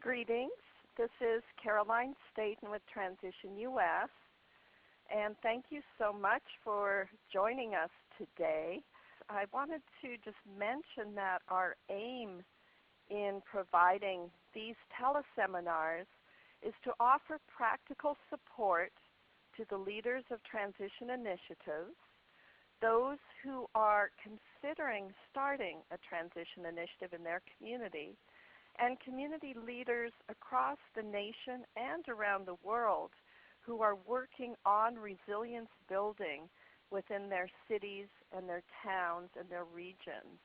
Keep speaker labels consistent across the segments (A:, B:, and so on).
A: Greetings. This is Caroline Staten with Transition US, and thank you so much for joining us today. I wanted to just mention that our aim in providing these teleseminars is to offer practical support to the leaders of transition initiatives, those who are considering starting a transition initiative in their community, and community leaders across the nation and around the world who are working on resilience building within their cities and their towns and their regions.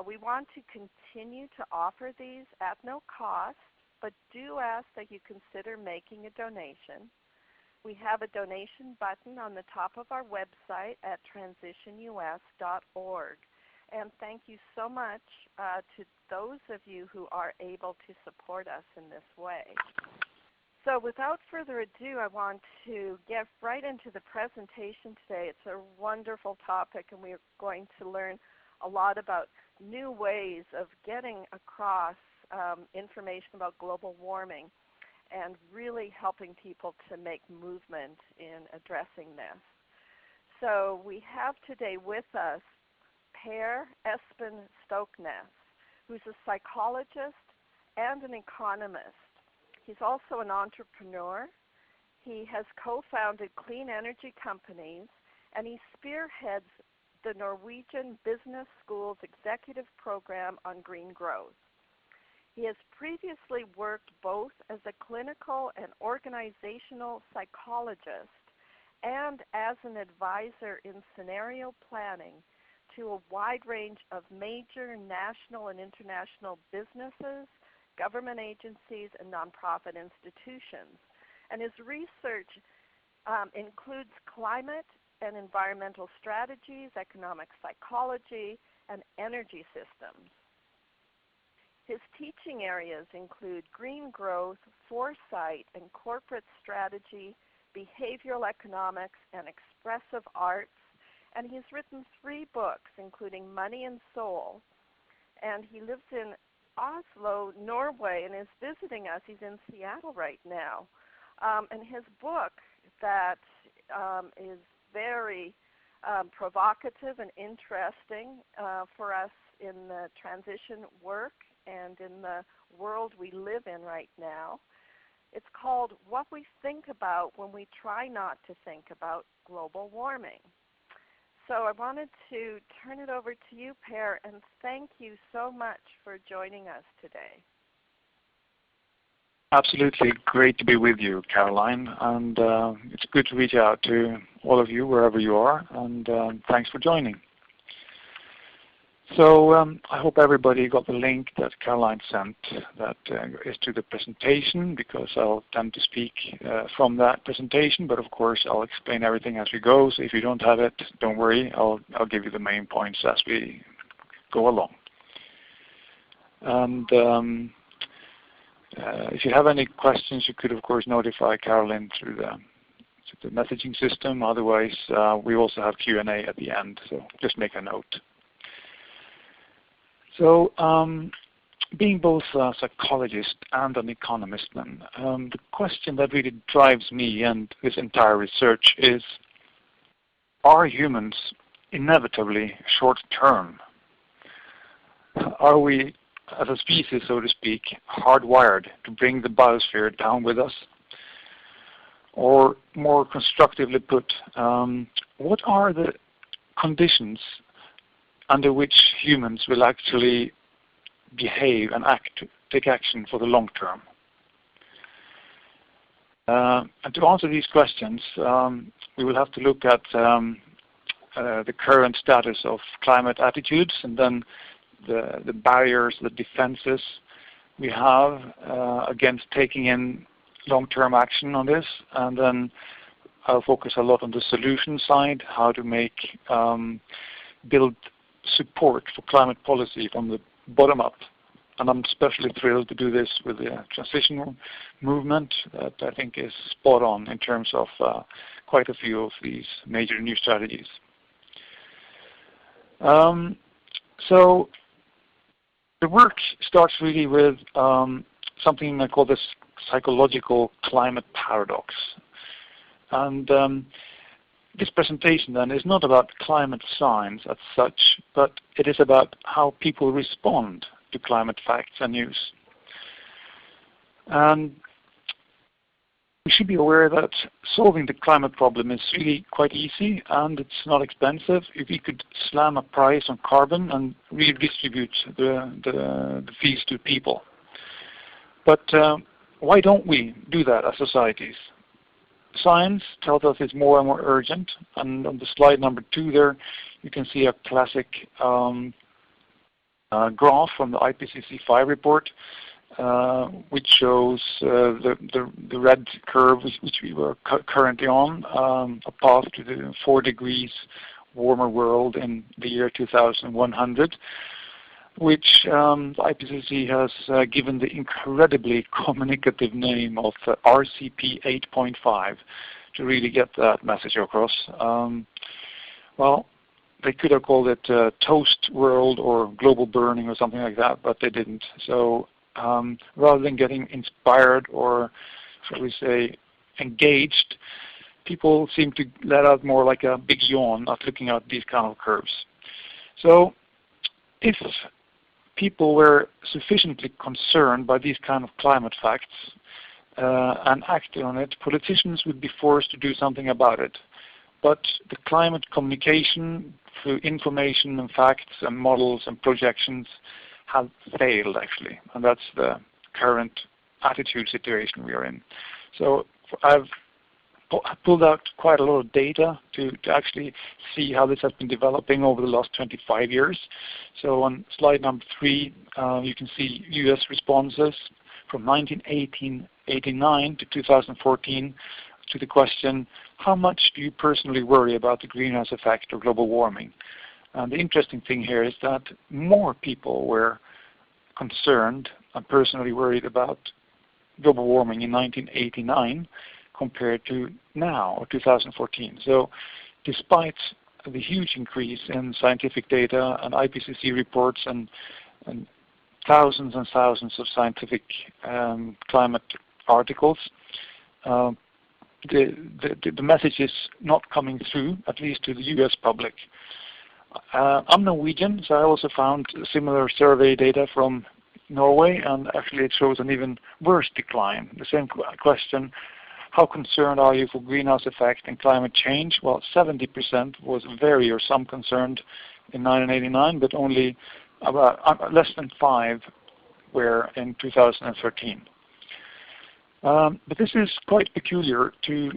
A: We want to continue to offer these at no cost, but do ask that you consider making a donation. We have a donation button on the top of our website at transitionus.org. And thank you so much to those of you who are able to support us in this way. So without further ado, I want to get right into the presentation today. It's a wonderful topic, and we're going to learn a lot about new ways of getting across information about global warming and really helping people to make movement in addressing this. So we have today with us Per Espen Stoknes, who's a psychologist and an economist. He's also an entrepreneur. He has co-founded clean energy companies, and he spearheads the Norwegian Business School's executive program on green growth. He has previously worked both as a clinical and organizational psychologist and as an advisor in scenario planning to a wide range of major national and international businesses, government agencies, and nonprofit institutions. And his research includes climate and environmental strategies, economic psychology, and energy systems. His teaching areas include green growth, foresight, and corporate strategy, behavioral economics, and expressive arts. And he's written 3 books, including Money and Soul. And he lives in Oslo, Norway, and is visiting us. He's in Seattle right now. And his book that is very provocative and interesting for us in the transition work and in the world we live in right now. It's called What We Think About When We Try Not to Think About Global Warming. So I wanted to turn it over to you, Per, and thank you so much for joining us today.
B: Absolutely great to be with you, Caroline, and it's good to reach out to all of you wherever you are, and thanks for joining. So I hope everybody got the link that Caroline sent that is to the presentation, because I'll tend to speak from that presentation, but of course I'll explain everything as we go, so if you don't have it, don't worry, I'll give you the main points as we go along. And if you have any questions, you could of course notify Caroline through the messaging system. Otherwise, we also have Q&A at the end, so just make a note. So being both a psychologist and an economist, then, the question that really drives me and this entire research is, are humans inevitably short-term? Are we, as a species, so to speak, hardwired to bring the biosphere down with us? Or more constructively put, what are the conditions under which humans will actually behave and take action for the long term? And to answer these questions, we will have to look at the current status of climate attitudes, and then the barriers, the defenses we have against taking in long-term action on this, and then I'll focus a lot on the solution side, how to build support for climate policy from the bottom up. And I'm especially thrilled to do this with the transition movement that I think is spot on in terms of quite a few of these major new strategies. So the work starts really with something I call this psychological climate paradox. And this presentation then is not about climate science as such, but it is about how people respond to climate facts and news. And we should be aware that solving the climate problem is really quite easy and it's not expensive. If we could slam a price on carbon and redistribute the fees to people. But why don't we do that as societies? Science tells us it's more and more urgent, and on the slide number 2 there you can see a classic graph from the IPCC 5 report, which shows the red curve which we were currently on, a path to the 4 degrees warmer world in the year 2100, which the IPCC has given the incredibly communicative name of RCP 8.5 to really get that message across. Well, they could have called it toast world or global burning or something like that, but they didn't. So rather than getting inspired or, shall we say, engaged, people seem to let out more like a big yawn at looking at these kind of curves. So if people were sufficiently concerned by these kind of climate facts and acted on it, politicians would be forced to do something about it. But the climate communication through information and facts and models and projections have failed actually, and that's the current attitude situation we are in. So I've pulled out quite a lot of data to actually see how this has been developing over the last 25 years. So on slide number 3, you can see US responses from 1989 to 2014 to the question, how much do you personally worry about the greenhouse effect or global warming? And the interesting thing here is that more people were concerned and personally worried about global warming in 1989 compared to now, or 2014. So despite the huge increase in scientific data and IPCC reports and thousands and thousands of scientific climate articles, the message is not coming through, at least to the US public. I'm Norwegian, so I also found similar survey data from Norway, and actually it shows an even worse decline. The same question, how concerned are you for greenhouse effect and climate change? Well, 70% was very or some concerned in 1989, but only about less than 5 were in 2013. But this is quite peculiar to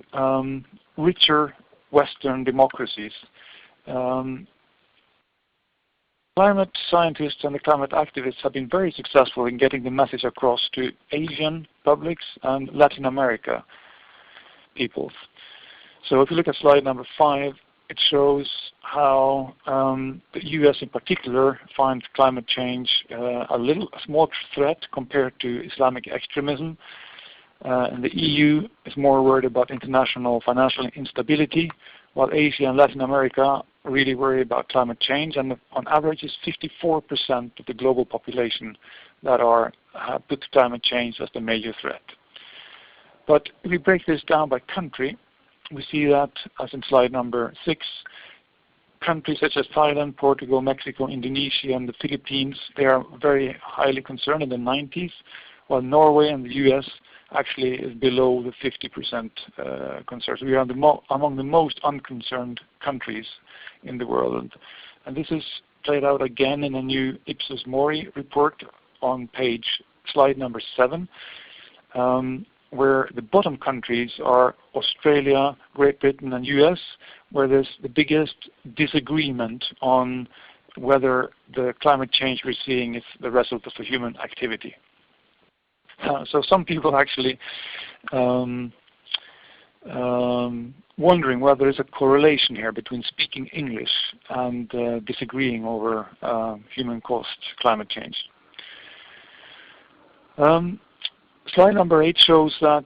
B: richer Western democracies. Climate scientists and the climate activists have been very successful in getting the message across to Asian publics and Latin America peoples. So if you look at slide number 5, it shows how the US in particular finds climate change a small threat compared to Islamic extremism. And the EU is more worried about international financial instability, while Asia and Latin America really worry about climate change, and on average it's 54% of the global population that put climate change as the major threat. But if we break this down by country, we see that, as in slide number 6, countries such as Thailand, Portugal, Mexico, Indonesia, and the Philippines, they are very highly concerned in the 90s, while Norway and the US actually is below the 50% concern. So we are among the most unconcerned countries in the world. And this is played out again in a new Ipsos Mori report on slide number 7, where the bottom countries are Australia, Great Britain, and US, where there's the biggest disagreement on whether the climate change we're seeing is the result of a human activity. So some people actually wondering whether there's a correlation here between speaking English and disagreeing over human-caused climate change. Slide number 8 shows that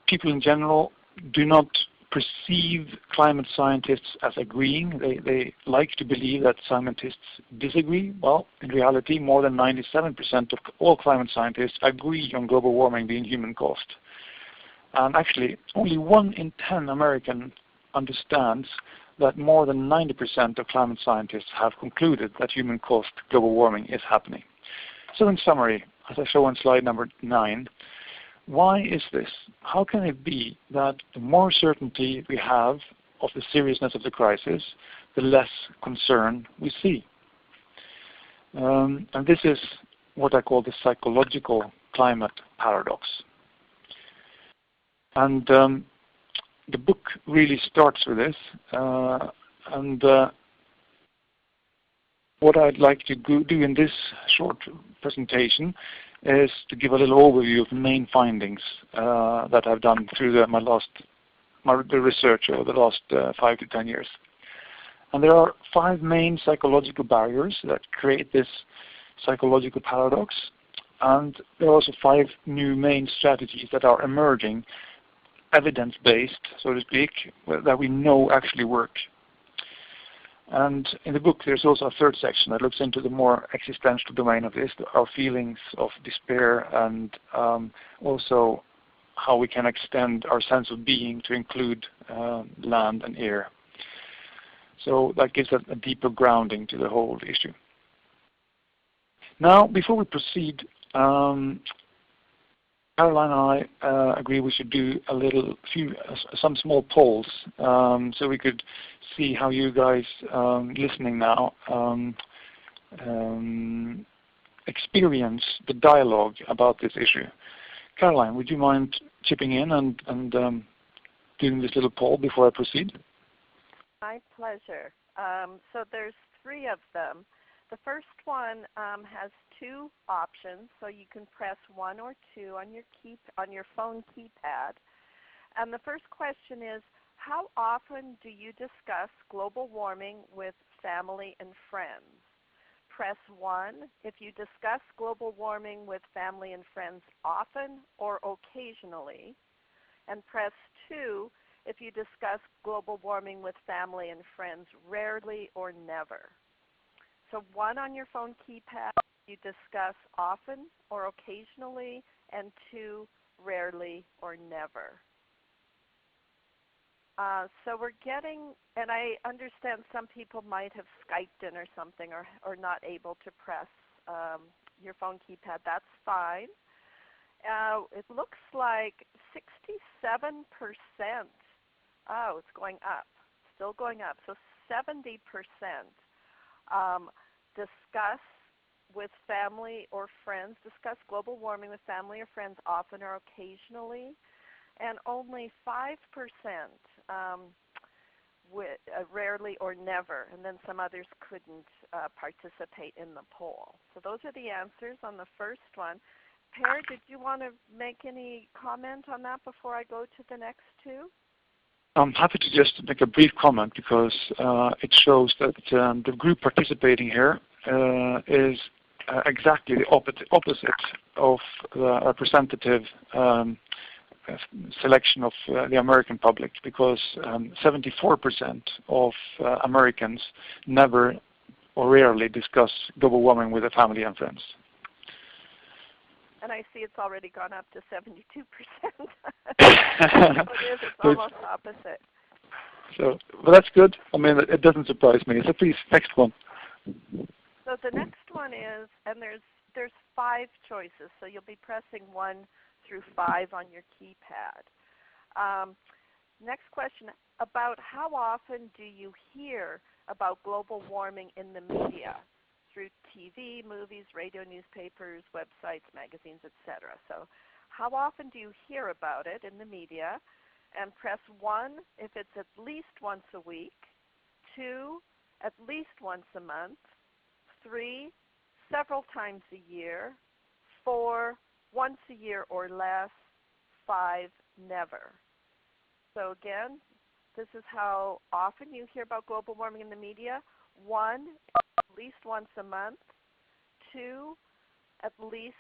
B: people in general do not perceive climate scientists as agreeing. They like to believe that scientists disagree. Well, in reality, more than 97% of all climate scientists agree on global warming being human caused. And actually, only 1 in 10 Americans understands that more than 90% of climate scientists have concluded that human-caused global warming is happening. So in summary, as I show on slide number 9, why is this? How can it be that the more certainty we have of the seriousness of the crisis, the less concern we see? And this is what I call the psychological climate paradox. And the book really starts with this. What I'd like to do in this short presentation is to give a little overview of the main findings that I've done through the research over the last 5 to 10 years. And there are 5 main psychological barriers that create this psychological paradox. And there are also 5 new main strategies that are emerging, evidence-based, so to speak, that we know actually work. And in the book there's also a third section that looks into the more existential domain of this, our feelings of despair, and also how we can extend our sense of being to include land and air. So that gives a deeper grounding to the whole issue. Now, before we proceed, Caroline and I agree we should do some small polls, so we could see how you guys listening now experience the dialogue about this issue. Caroline, would you mind chipping in and doing this little poll before I proceed?
A: My pleasure. So there's 3 of them. The first one has 2 options, so you can press 1 or 2 on your phone keypad. And the first question is, how often do you discuss global warming with family and friends? Press 1 if you discuss global warming with family and friends often or occasionally, and press 2 if you discuss global warming with family and friends rarely or never. So 1 on your phone keypad, you discuss often or occasionally, and 2, rarely or never. So we're getting, and I understand some people might have Skyped in or something, or not able to press your phone keypad. That's fine. It looks like 67%. Oh, it's going up, still going up. So 70%. Discuss with family or friends, discuss global warming with family or friends often or occasionally, and only 5% rarely or never, and then some others couldn't participate in the poll. So those are the answers on the first one. Per, did you want to make any comment on that before I go to the next 2?
B: I'm happy to just make a brief comment because it shows that the group participating here is exactly the opposite of the representative selection of the American public, because 74% of Americans never or rarely discuss global warming with their family and friends.
A: And I see it's already gone up to 72%. It's almost opposite.
B: So, well, that's good. I mean, it doesn't surprise me. So please, next one.
A: So the next one is, and there's 5 choices. So you'll be pressing 1 through 5 on your keypad. Next question, about how often do you hear about global warming in the media? Through TV, movies, radio, newspapers, websites, magazines, etc. So how often do you hear about it in the media? And press 1 if it's at least once a week, 2 at least once a month, 3 several times a year, 4 once a year or less, 5 never. So again, this is how often you hear about global warming in the media. 1 at least once a month, 2 at least,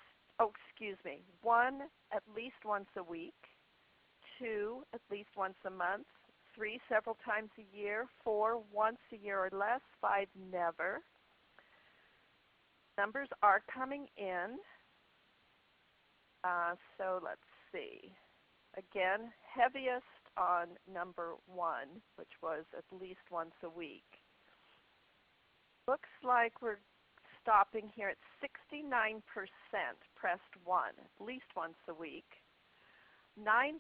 A: 1 at least once a week, 2 at least once a month, 3 several times a year, 4 once a year or less, 5 never. Numbers are coming in. So let's see. Again, heaviest on number 1, which was at least once a week. Looks like we're stopping here at 69% pressed 1, at least once a week. 9%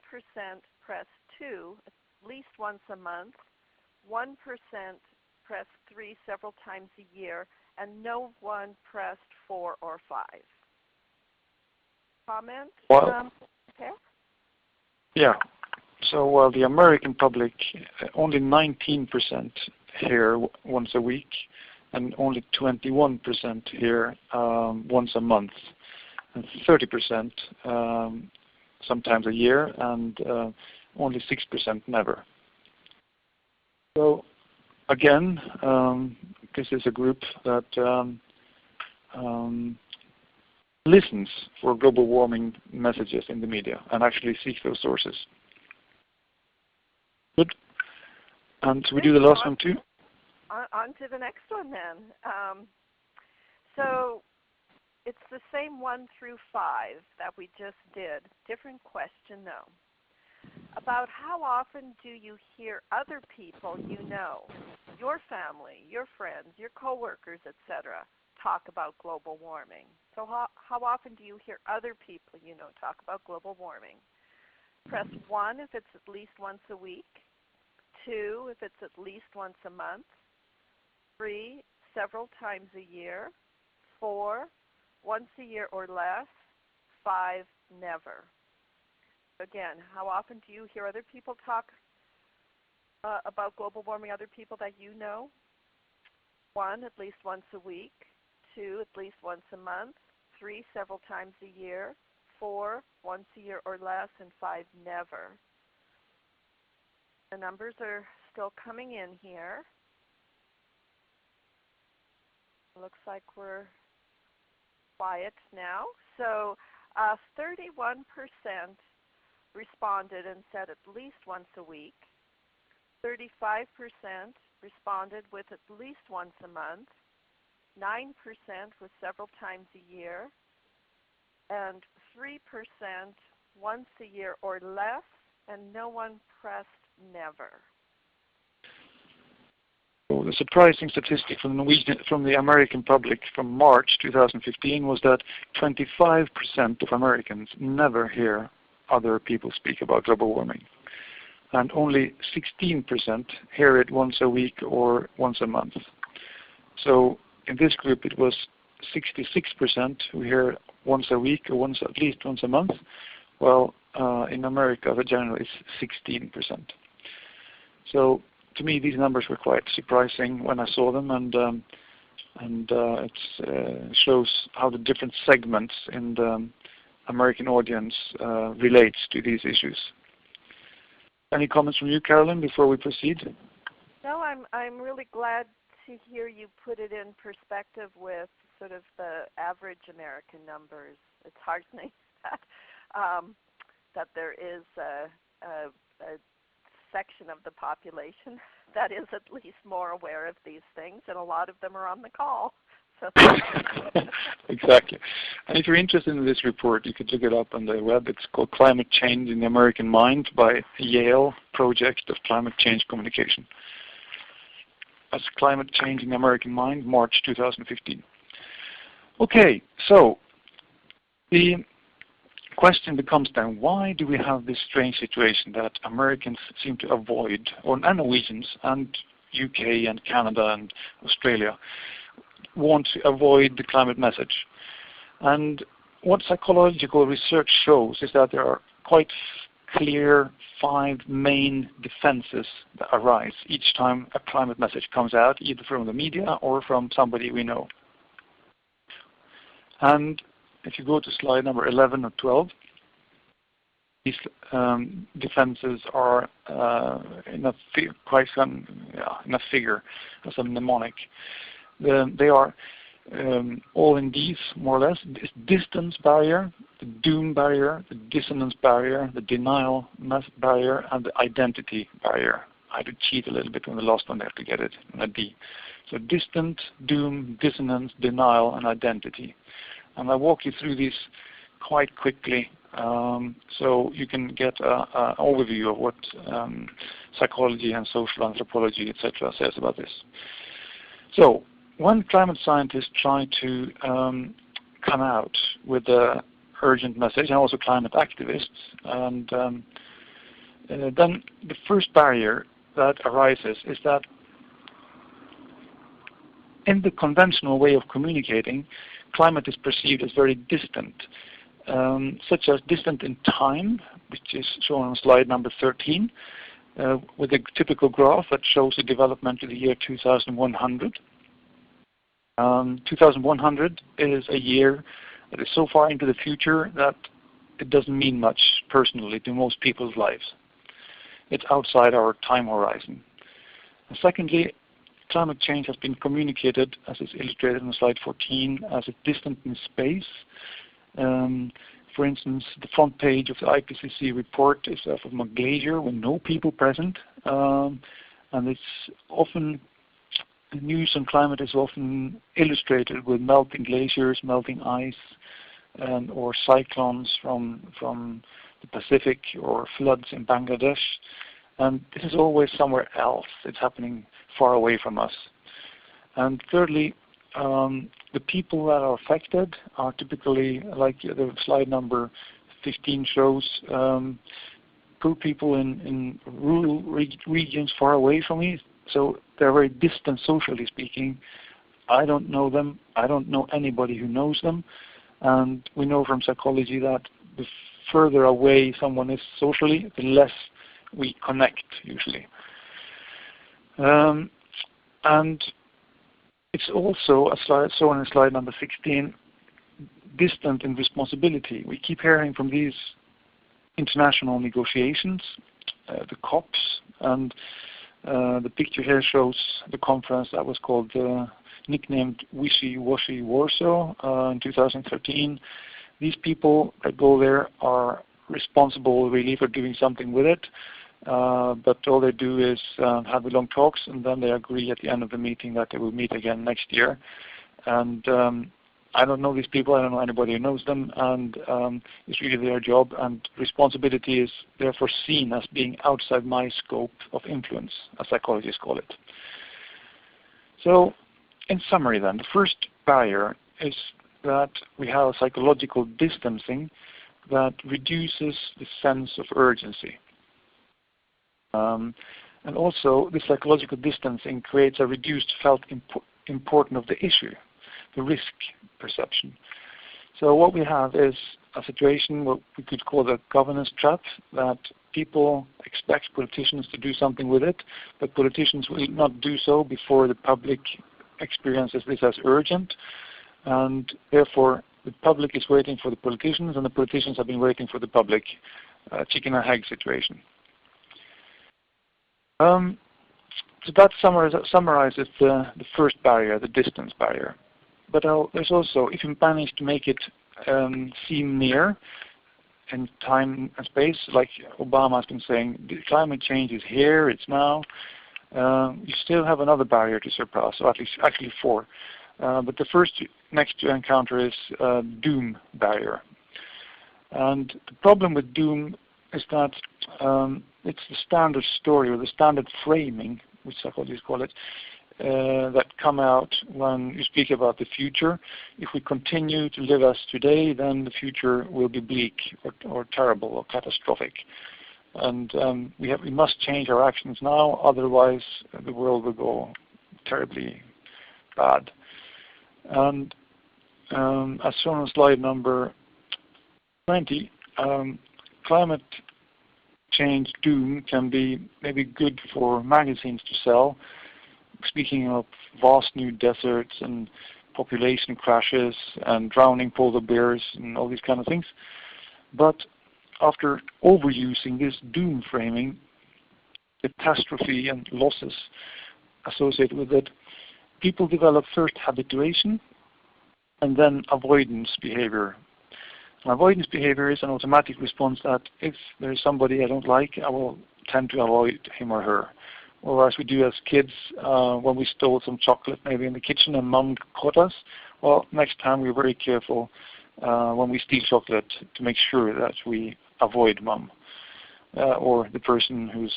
A: pressed 2, at least once a month. 1% pressed 3 several times a year, and no one pressed 4 or 5. Comment?
B: Well,
A: okay.
B: Yeah. So while the American public, only 19% here once a week, and only 21% here once a month, and 30% sometimes a year, and only 6% never. So again, this is a group that listens for global warming messages in the media and actually seeks those sources. Good. And we do the last one too?
A: On to the next one then. So it's the same 1 through 5 that we just did. Different question though. About how often do you hear other people you know, your family, your friends, your coworkers, etc., talk about global warming? So how often do you hear other people you know talk about global warming? Press 1 if it's at least once a week. 2 if it's at least once a month. 3 several times a year. 4 once a year or less. 5 never. Again, how often do you hear other people talk about global warming, other people that you know? 1 at least once a week. 2 at least once a month. 3 several times a year. 4 once a year or less, and 5 never. The numbers are still coming in here. Looks like we're quiet now. So 31% responded and said at least once a week. 35% responded with at least once a month. 9% was several times a year. And 3% once a year or less, and no one pressed never.
B: So the surprising statistic from the American public from March 2015 was that 25% of Americans never hear other people speak about global warming, and only 16% hear it once a week or once a month. So in this group it was 66% who hear once a week or at least once a month, while in America the general is 16%. So to me these numbers were quite surprising when I saw them, and it shows how the different segments in the American audience relates to these issues. Any comments from you, Carolyn, before we proceed?
A: No, I'm really glad to hear you put it in perspective with sort of the average American numbers. It's heartening that there is a section of the population that is at least more aware of these things, and a lot of them are on the call. So
B: exactly. And if you're interested in this report, you could look it up on the web. It's called Climate Change in the American Mind by Yale Project of Climate Change Communication. That's Climate Change in the American Mind, March 2015. Okay, so the question becomes then, why do we have this strange situation that Americans seem to avoid, and Norwegians and UK and Canada and Australia want to avoid the climate message? And what psychological research shows is that there are quite clear 5 main defenses that arise each time a climate message comes out, either from the media or from somebody we know. And if you go to slide number 11 or 12, these defenses are in a figure as a mnemonic. They are all in these, more or less: this distance barrier, the doom barrier, the dissonance barrier, the denial barrier, and the identity barrier. I had to cheat a little bit on the last one there to get it, a D. So distant, doom, dissonance, denial, and identity. And I'll walk you through these quite quickly so you can get an overview of what psychology and social anthropology, etc., says about this. So when climate scientists try to come out with an urgent message, and also climate activists, and then the first barrier that arises is that in the conventional way of communicating, climate is perceived as very distant, such as distant in time, which is shown on slide number 13, with a typical graph that shows the development to the year 2100. 2100 is a year that is so far into the future that it doesn't mean much personally to most people's lives. It's outside our time horizon. And secondly, climate change has been communicated, as is illustrated on slide 14, as a distant in space. For instance, the front page of the IPCC report is from a glacier with no people present, and it's often, the news on climate is often illustrated with melting glaciers, melting ice, or cyclones from the Pacific, or floods in Bangladesh. And this is always somewhere else. It's happening far away from us. And thirdly, the people that are affected are typically, like the slide number 15 shows, poor people in rural regions far away from me. So they're very distant socially speaking. I don't know them. I don't know anybody who knows them. And we know from psychology that the further away someone is socially, the less we connect usually. And it's also, as shown in slide number 16, distant in responsibility. We keep hearing from these international negotiations, the COPs, and the picture here shows the conference that was called, nicknamed Wishy-Washy Warsaw in 2013. These people that go there are responsible really for doing something with it, but all they do is have the long talks, and then they agree at the end of the meeting that they will meet again next year. And I don't know these people, I don't know anybody who knows them, and it's really their job, and responsibility is therefore seen as being outside my scope of influence, as psychologists call it. So in summary then, the first barrier is that we have a psychological distancing that reduces the sense of urgency. And also, the psychological distancing creates a reduced felt importance of the issue, the risk perception. So what we have is a situation what we could call the governance trap, that people expect politicians to do something with it, but politicians will not do so before the public experiences this as urgent, and therefore the public is waiting for the politicians, and the politicians have been waiting for the public, chicken and egg situation. So that summarizes the first barrier, the distance barrier. But there's also, if you manage to make it seem near in time and space, like Obama has been saying, the climate change is here, it's now, you still have another barrier to surpass, or at least actually four. But the first next to encounter is doom barrier. And the problem with doom is that it's the standard story, or the standard framing, which psychologists call it, that come out when you speak about the future. If we continue to live as today, then the future will be bleak or terrible or catastrophic. And we must change our actions now, otherwise the world will go terribly bad. And as shown on slide number 20, climate change doom can be maybe good for magazines to sell, speaking of vast new deserts and population crashes and drowning polar bears and all these kind of things. But after overusing this doom framing, catastrophe and losses associated with it, people develop first habituation and then avoidance behavior. And avoidance behavior is an automatic response that if there is somebody I don't like, I will tend to avoid him or her. or as we do as kids when we stole some chocolate maybe in the kitchen and mom caught us. Well, next time we're very careful when we steal chocolate to make sure that we avoid mom or the person who's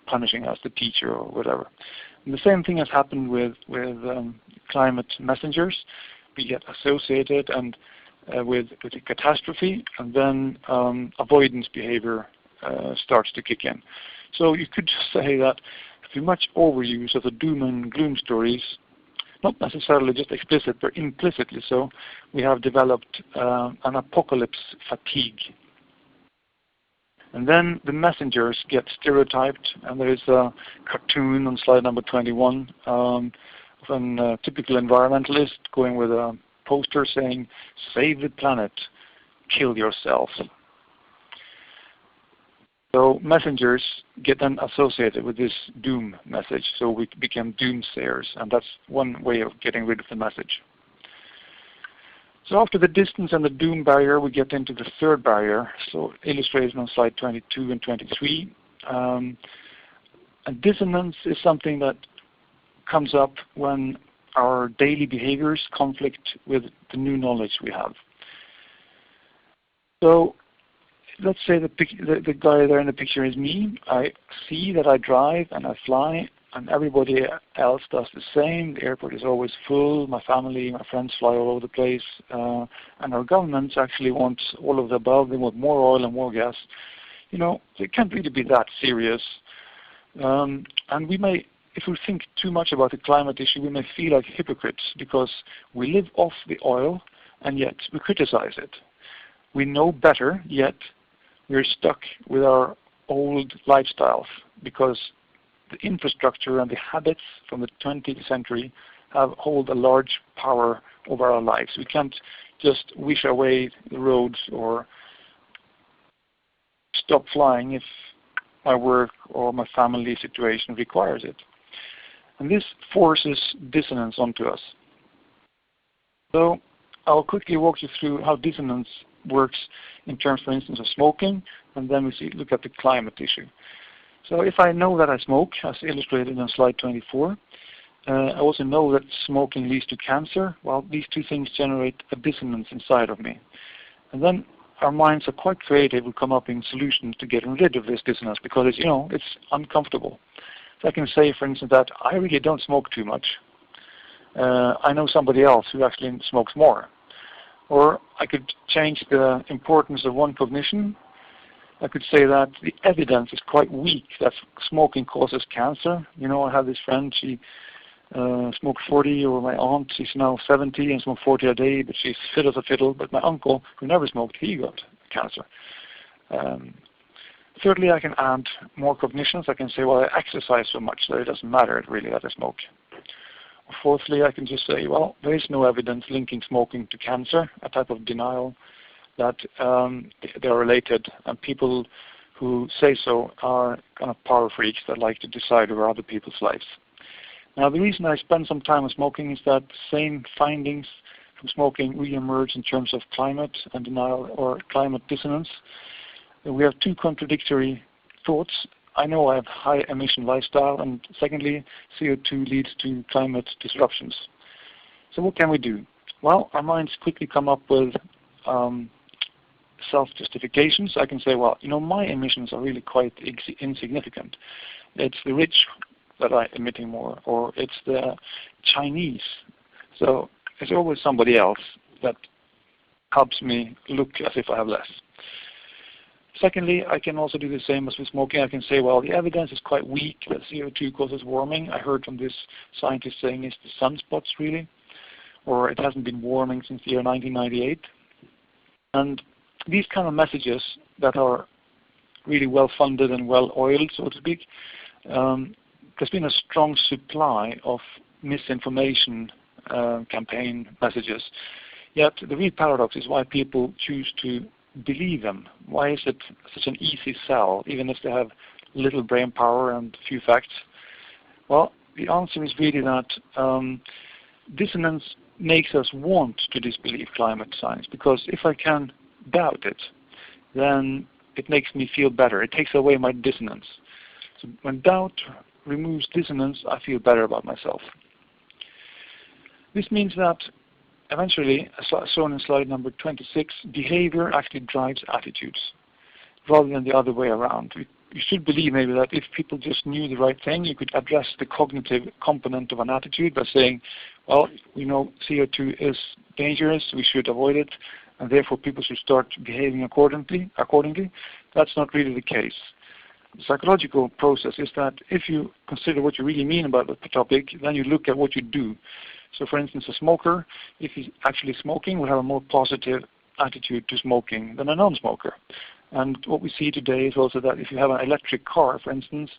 B: punishing us, the teacher or whatever. And the same thing has happened with climate messengers. We get associated and with a catastrophe, and then avoidance behavior starts to kick in. So you could just say that through much overuse of the doom and gloom stories, not necessarily just explicit, but implicitly so, we have developed an apocalypse fatigue. And then the messengers get stereotyped, and there is a cartoon on slide number 21 of a typical environmentalist going with a poster saying, "Save the planet, kill yourself." So messengers get then associated with this doom message, so we become doomsayers, and that's one way of getting rid of the message. So after the distance and the doom barrier, we get into the third barrier, so illustrated on slide 22 and 23. And dissonance is something that comes up when our daily behaviors conflict with the new knowledge we have. So let's say the guy there in the picture is me. I see that I drive and I fly, and everybody else does the same. The airport is always full. My family, my friends fly all over the place. And our governments actually want all of the above. They want more oil and more gas. You know, it can't really be that serious. And we may, if we think too much about the climate issue, we may feel like hypocrites because we live off the oil and yet we criticize it. We know better, yet we're stuck with our old lifestyles because the infrastructure and the habits from the 20th century hold a large power over our lives. We can't just wish away the roads or stop flying if my work or my family situation requires it. And this forces dissonance onto us. So I'll quickly walk you through how dissonance works in terms, for instance, of smoking, and then we look at the climate issue. So if I know that I smoke, as illustrated on slide 24, I also know that smoking leads to cancer. Well, these two things generate a dissonance inside of me. And then our minds are quite creative. We come up with solutions to get rid of this dissonance because it's, it's uncomfortable. So I can say, for instance, that I really don't smoke too much. I know somebody else who actually smokes more. Or I could change the importance of one cognition. I could say that the evidence is quite weak that smoking causes cancer. I have this friend, she smoked 40, or my aunt, she's now 70 and smoked 40 a day, but she's fit as a fiddle. But my uncle, who never smoked, he got cancer. Thirdly, I can add more cognitions. I can say, well, I exercise so much that it doesn't matter really that I smoke. Or fourthly, I can just say, well, there is no evidence linking smoking to cancer, a type of denial that they are related, and people who say so are kind of power freaks that like to decide over other people's lives. Now, the reason I spend some time on smoking is that the same findings from smoking re-emerge in terms of climate and denial or climate dissonance. We have two contradictory thoughts. I know I have high emission lifestyle, and secondly, CO2 leads to climate disruptions. So what can we do? Well, our minds quickly come up with self-justifications. I can say, well, my emissions are really quite insignificant. It's the rich that are emitting more, or it's the Chinese. So it's always somebody else that helps me look as if I have less. Secondly, I can also do the same as with smoking. I can say, well, the evidence is quite weak that CO2 causes warming. I heard from this scientist saying it's the sunspots really, or it hasn't been warming since the year 1998. And these kind of messages that are really well funded and well oiled, so to speak, there's been a strong supply of misinformation campaign messages. Yet the real paradox is why people choose to believe them. Why is it such an easy sell, even if they have little brain power and few facts? Well, the answer is really that dissonance makes us want to disbelieve climate science, because if I can doubt it, then it makes me feel better. It takes away my dissonance. So when doubt removes dissonance, I feel better about myself. This means that eventually, as shown in slide number 26, behavior actually drives attitudes rather than the other way around. You should believe maybe that if people just knew the right thing, you could address the cognitive component of an attitude by saying, well, we know CO2 is dangerous, we should avoid it, and therefore people should start behaving accordingly. That's not really the case. The psychological process is that if you consider what you really mean about the topic, then you look at what you do. So for instance, a smoker, if he's actually smoking, will have a more positive attitude to smoking than a non-smoker. And what we see today is also that if you have an electric car, for instance,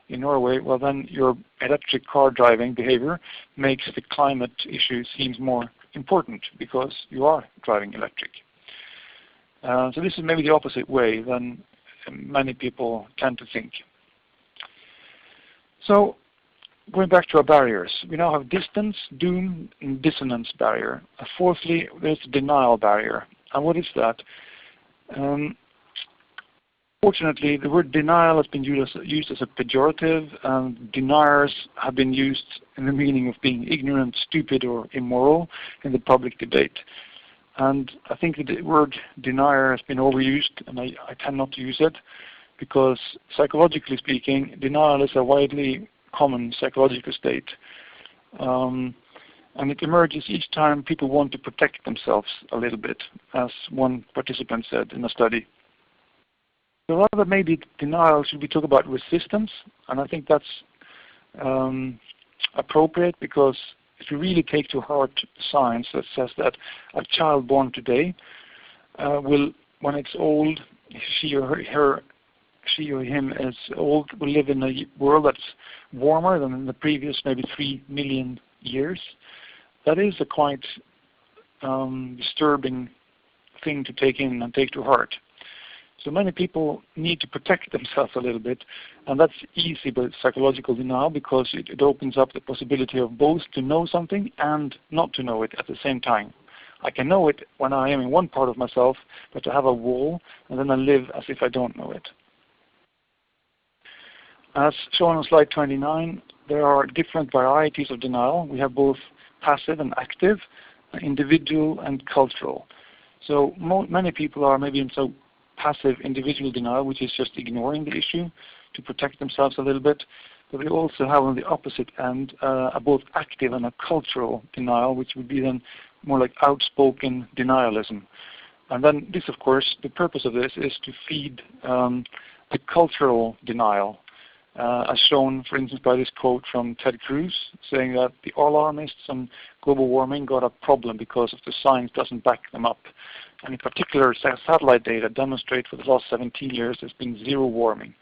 B: in Norway, well then your electric car driving behavior makes the climate issue seems more important because you are driving electric. So this is maybe the opposite way than many people tend to think. So going back to our barriers, we now have distance, doom, and dissonance barrier. Fourthly, there's the denial barrier. And what is that? Fortunately, the word denial has been used as a pejorative, and deniers have been used in the meaning of being ignorant, stupid, or immoral in the public debate. And I think the word denier has been overused, and I tend not to use it, because psychologically speaking, denial is a widely common psychological state. And it emerges each time people want to protect themselves a little bit, as one participant said in a study. So rather maybe denial, should we talk about resistance? And I think that's appropriate, because if you really take to heart science that says that a child born today will, when it's old, she or him is old, will live in a world that's warmer than in the previous maybe 3 million years. That is a quite disturbing thing to take in and take to heart. So many people need to protect themselves a little bit, and that's easy with psychological denial, because it opens up the possibility of both to know something and not to know it at the same time. I can know it when I am in one part of myself, but to have a wall, and then I live as if I don't know it. As shown on slide 29, there are different varieties of denial. We have both passive and active, individual and cultural. So many people are maybe in so passive individual denial, which is just ignoring the issue to protect themselves a little bit. But we also have on the opposite end a both active and a cultural denial, which would be then more like outspoken denialism. And then this, of course, the purpose of this is to feed the cultural denial, as shown, for instance, by this quote from Ted Cruz, saying that the alarmists on global warming got a problem because of the science doesn't back them up. And in particular, satellite data demonstrate for the last 17 years there's been zero warming.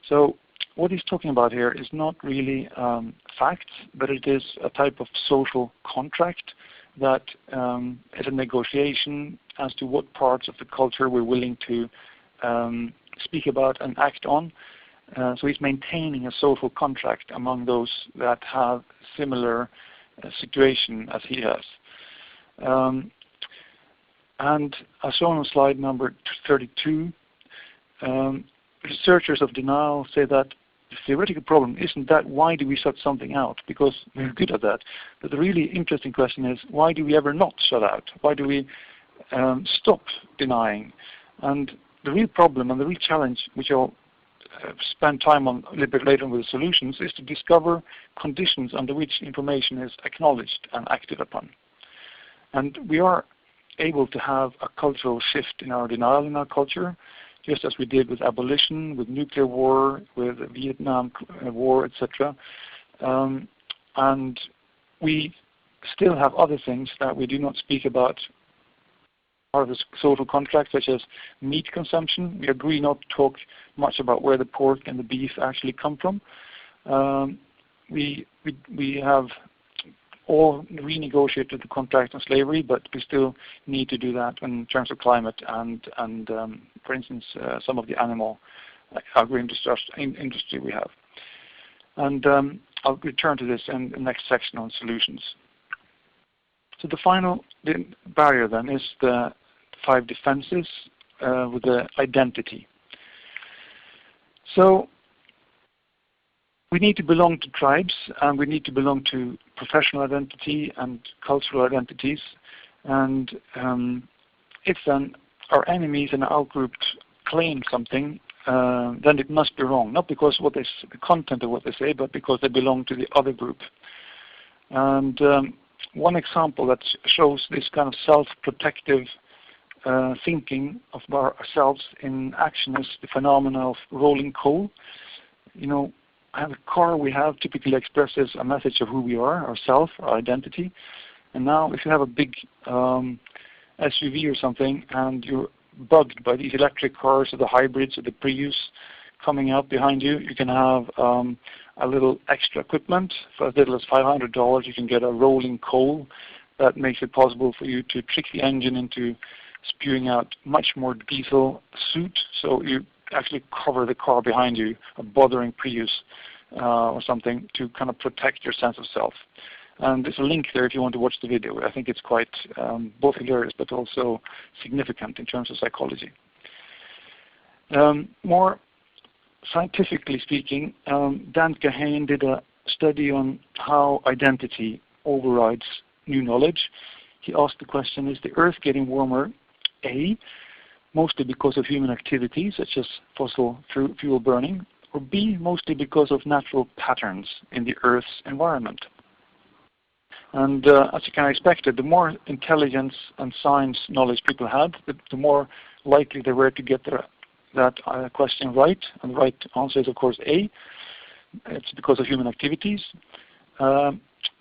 B: So what he's talking about here is not really facts, but it is a type of social contract that is a negotiation as to what parts of the culture we're willing to speak about and act on. So he's maintaining a social contract among those that have similar situation as he has. And as shown on slide number 32, researchers of denial say that the theoretical problem isn't that why do we shut something out, because we're good at that. But the really interesting question is, why do we ever not shut out? Why do we stop denying? And the real problem and the real challenge, which I'll spend time on a little bit later with the solutions, is to discover conditions under which information is acknowledged and acted upon. And we are able to have a cultural shift in our denial in our culture, just as we did with abolition, with nuclear war, with the Vietnam War, etc. And we still have other things that we do not speak about, part of the social contract, such as meat consumption. We agree not to talk much about where the pork and the beef actually come from. We have all renegotiated the contract on slavery, but we still need to do that in terms of climate and for instance, some of the animal agri-industry we have. And I'll return to this in the next section on solutions. So the final barrier then is the 5 defenses with the identity. So we need to belong to tribes, and we need to belong to professional identity and cultural identities. And if then our enemies and our outgroup claim something, then it must be wrong. Not because what the content of what they say, but because they belong to the other group. And one example that shows this kind of self-protective thinking of ourselves in action is the phenomenon of rolling coal. You know, a car we have typically expresses a message of who we are, ourselves, our identity. And now if you have a big SUV or something and you're bugged by these electric cars or the hybrids or the Prius coming out behind you, you can have a little extra equipment. For as little as $500 you can get a rolling coal that makes it possible for you to trick the engine into spewing out much more diesel soot, so you actually cover the car behind you, a bothering Prius or something, to kind of protect your sense of self. And there's a link there if you want to watch the video. I think it's quite both hilarious but also significant in terms of psychology. More scientifically speaking, Dan Kahane did a study on how identity overrides new knowledge. He asked the question, is the Earth getting warmer? A, mostly because of human activity such as fossil fuel burning, or B, mostly because of natural patterns in the Earth's environment. And as you can expect, the more intelligence and science knowledge people had, the more likely they were to get that question right. And the right answer is, of course, A. It's because of human activities.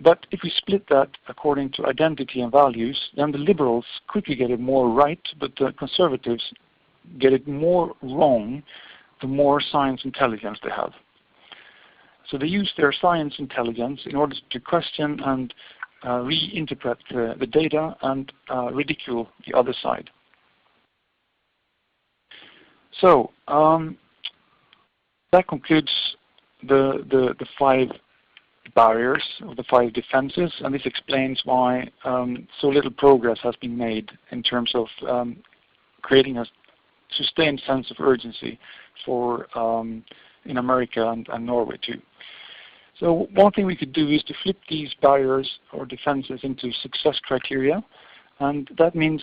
B: But if we split that according to identity and values, then the liberals quickly get it more right, but the conservatives get it more wrong the more science intelligence they have. So they use their science intelligence in order to question and reinterpret the data and ridicule the other side. So that concludes the 5 barriers, or the 5 defenses, and this explains why so little progress has been made in terms of creating a sustained sense of urgency for in America and Norway too. So one thing we could do is to flip these barriers or defenses into success criteria, and that means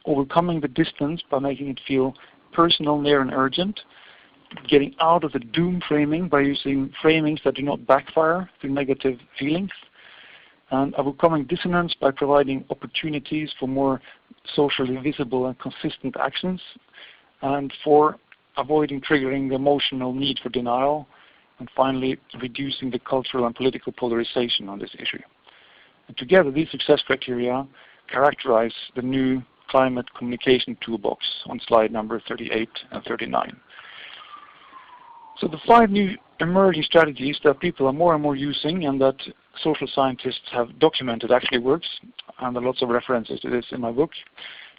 B: overcoming the distance by making it feel personal, near, and urgent, getting out of the doom framing by using framings that do not backfire through negative feelings, and overcoming dissonance by providing opportunities for more socially visible and consistent actions, and for avoiding triggering the emotional need for denial, and finally reducing the cultural and political polarization on this issue. And together these success criteria characterize the new climate communication toolbox on slide number 38 and 39. So the 5 new emerging strategies that people are more and more using and that social scientists have documented actually works, and there are lots of references to this in my book.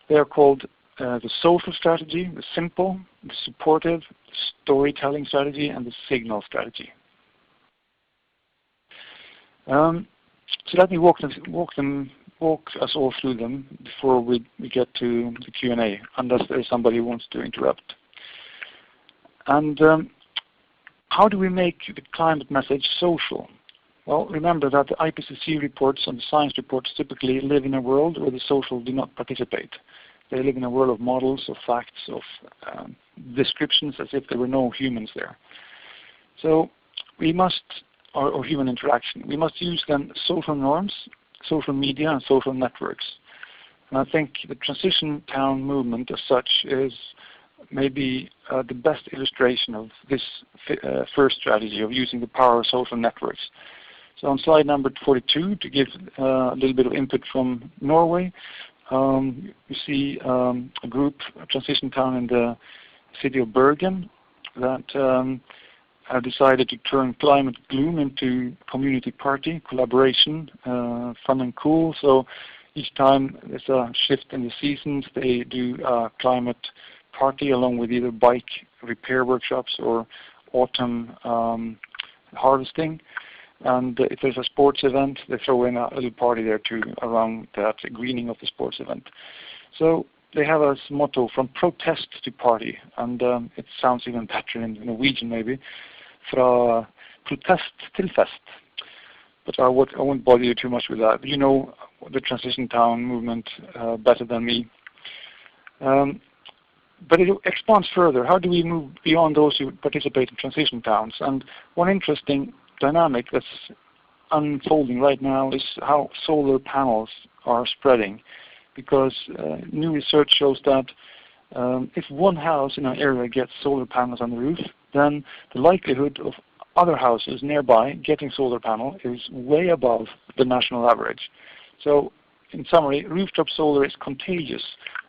B: They are called the social strategy, the simple, the supportive, the storytelling strategy, and the signal strategy. So let me walk us all through them before we get to the Q&A, unless there is somebody who wants to interrupt. And how do we make the climate message social? Well, remember that the IPCC reports and the science reports typically live in a world where the social do not participate. They live in a world of models, of facts, of descriptions as if there were no humans there. So we must, or human interaction, we must use then social norms, social media, and social networks. And I think the transition town movement as such is maybe the best illustration of this first strategy of using the power of social networks. So on slide number 42, to give a little bit of input from Norway, you see a group, a transition town in the city of Bergen, that have decided to turn climate gloom into community party, collaboration, fun and cool. So each time there's a shift in the seasons, they do a climate party along with either bike repair workshops or autumn harvesting. And if there's a sports event, they throw in a little party there too around that greening of the sports event. So they have a motto, from protest to party, and it sounds even better in Norwegian maybe. Fra protest tillfest. But I won't bother you too much with that. You know the transition town movement better than me. But it expands further. How do we move beyond those who participate in transition towns? And one interesting dynamic that's unfolding right now is how solar panels are spreading. Because new research shows that if one house in an area gets solar panels on the roof, then the likelihood of other houses nearby getting solar panel is way above the national average. So in summary, rooftop solar is contagious,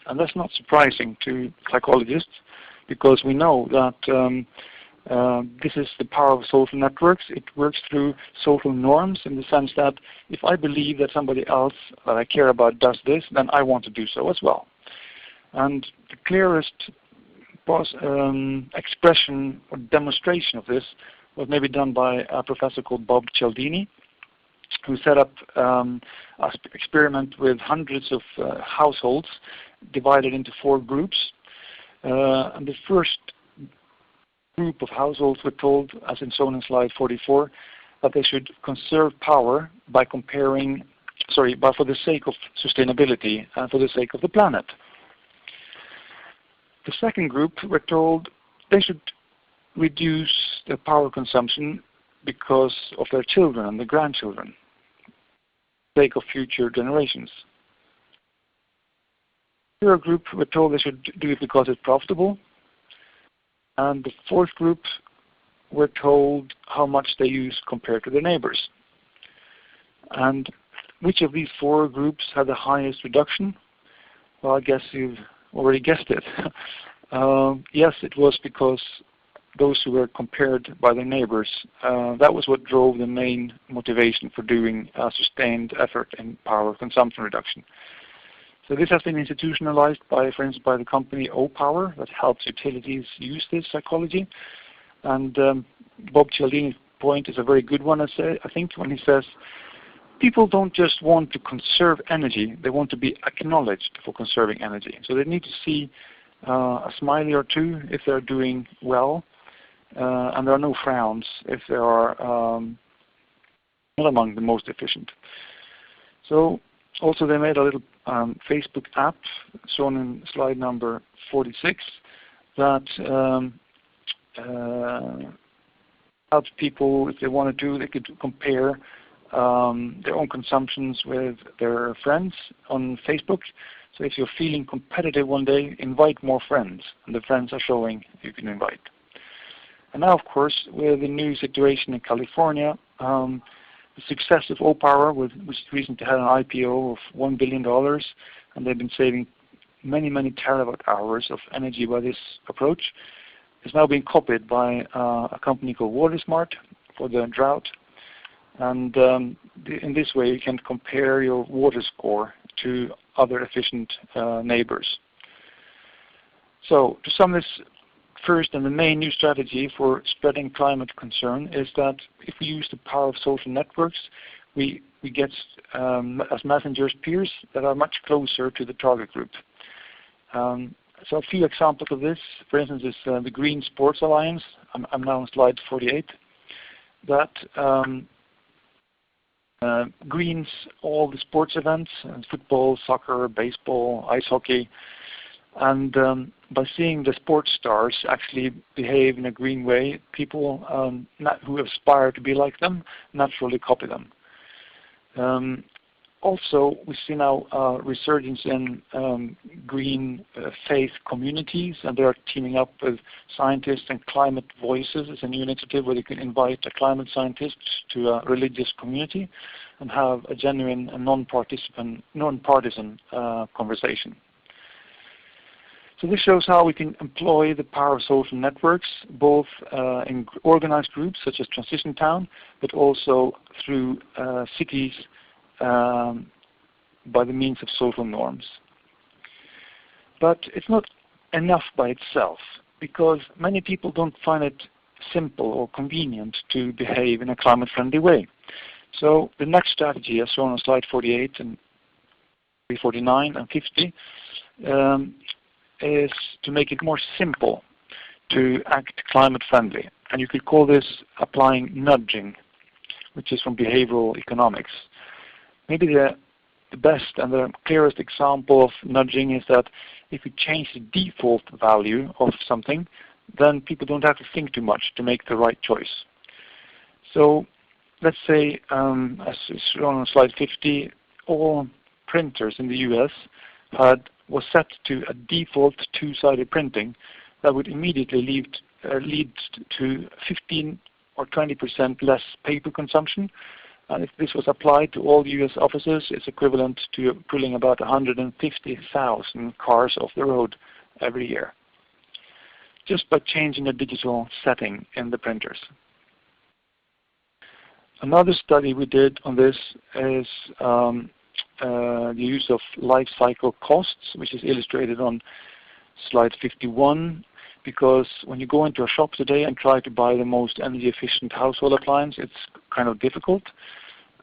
B: and that's not surprising to psychologists because we know that this is the power of social networks. It works through social norms in the sense that if I believe that somebody else that I care about does this, then I want to do so as well. And the clearest expression or demonstration of this was maybe done by a professor called Bob Cialdini, who set up an experiment with hundreds of households divided into 4 groups. And the first group of households were told, as shown in slide 44, that they should conserve power by for the sake of sustainability and for the sake of the planet. The second group were told they should reduce their power consumption because of their children and their grandchildren, for the sake of future generations. The third group were told they should do it because it's profitable. And the fourth group were told how much they use compared to their neighbors. And which of these 4 groups had the highest reduction? Well, I guess you've already guessed it. Yes, it was because those who were compared by their neighbors, that was what drove the main motivation for doing a sustained effort in power consumption reduction. So this has been institutionalized by, for instance, by the company O-Power that helps utilities use this psychology. And Bob Cialdini's point is a very good one, I think, when he says, people don't just want to conserve energy, they want to be acknowledged for conserving energy. So they need to see a smiley or two if they're doing well, and there are no frowns if they are not among the most efficient. So also they made a little Facebook app shown in slide number 46 that helps people, if they want to do, they could compare their own consumptions with their friends on Facebook. So if you're feeling competitive one day, invite more friends, and the friends are showing you can invite. And now, of course, with the new situation in California, the success of O-Power, which recently had an IPO of $1 billion, and they've been saving many, many terawatt hours of energy by this approach, is now being copied by a company called WaterSmart for the drought. And in this way, you can compare your water score to other efficient neighbors. So to sum this first, and the main new strategy for spreading climate concern is that if we use the power of social networks, we get as messengers peers that are much closer to the target group. So a few examples of this, for instance, is the Green Sports Alliance. I'm now on slide 48. That greens all the sports events, football, soccer, baseball, ice hockey, and by seeing the sports stars actually behave in a green way, people who aspire to be like them naturally copy them. Also, we see now a resurgence in green faith communities, and they are teaming up with scientists and climate voices. It's a new initiative where they can invite a climate scientist to a religious community and have a genuine and non-partisan conversation. So this shows how we can employ the power of social networks, both in organized groups such as Transition Town, but also through cities by the means of social norms. But it's not enough by itself, because many people don't find it simple or convenient to behave in a climate-friendly way. So the next strategy, as shown on slide 48 and 49 and 50, is to make it more simple to act climate-friendly. And you could call this applying nudging, which is from behavioral economics. Maybe the best and the clearest example of nudging is that if you change the default value of something, then people don't have to think too much to make the right choice. So let's say, as is shown on slide 50, all printers in the US was set to a default two-sided printing that would immediately lead to 15 or 20% less paper consumption. And if this was applied to all US offices, it's equivalent to pulling about 150,000 cars off the road every year, just by changing a digital setting in the printers. Another study we did on this is the use of life cycle costs, which is illustrated on slide 51, because when you go into a shop today and try to buy the most energy efficient household appliance, it's kind of difficult.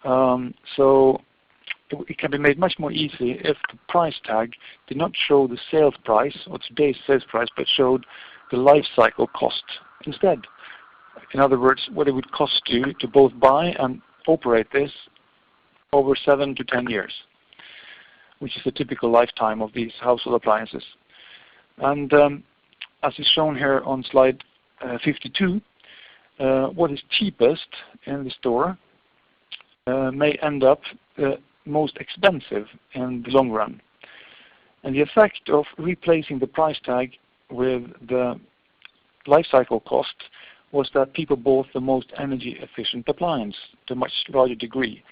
B: So it can be made much more easy if the price tag did not show the sales price or today's sales price, but showed the life cycle cost instead. In other words, what it would cost you to both buy and operate this over 7 to 10 years, which is the typical lifetime of these household appliances. And as is shown here on slide 52, what is cheapest in the store may end up most expensive in the long run. And the effect of replacing the price tag with the life cycle cost was that people bought the most energy efficient appliance to a much larger degree.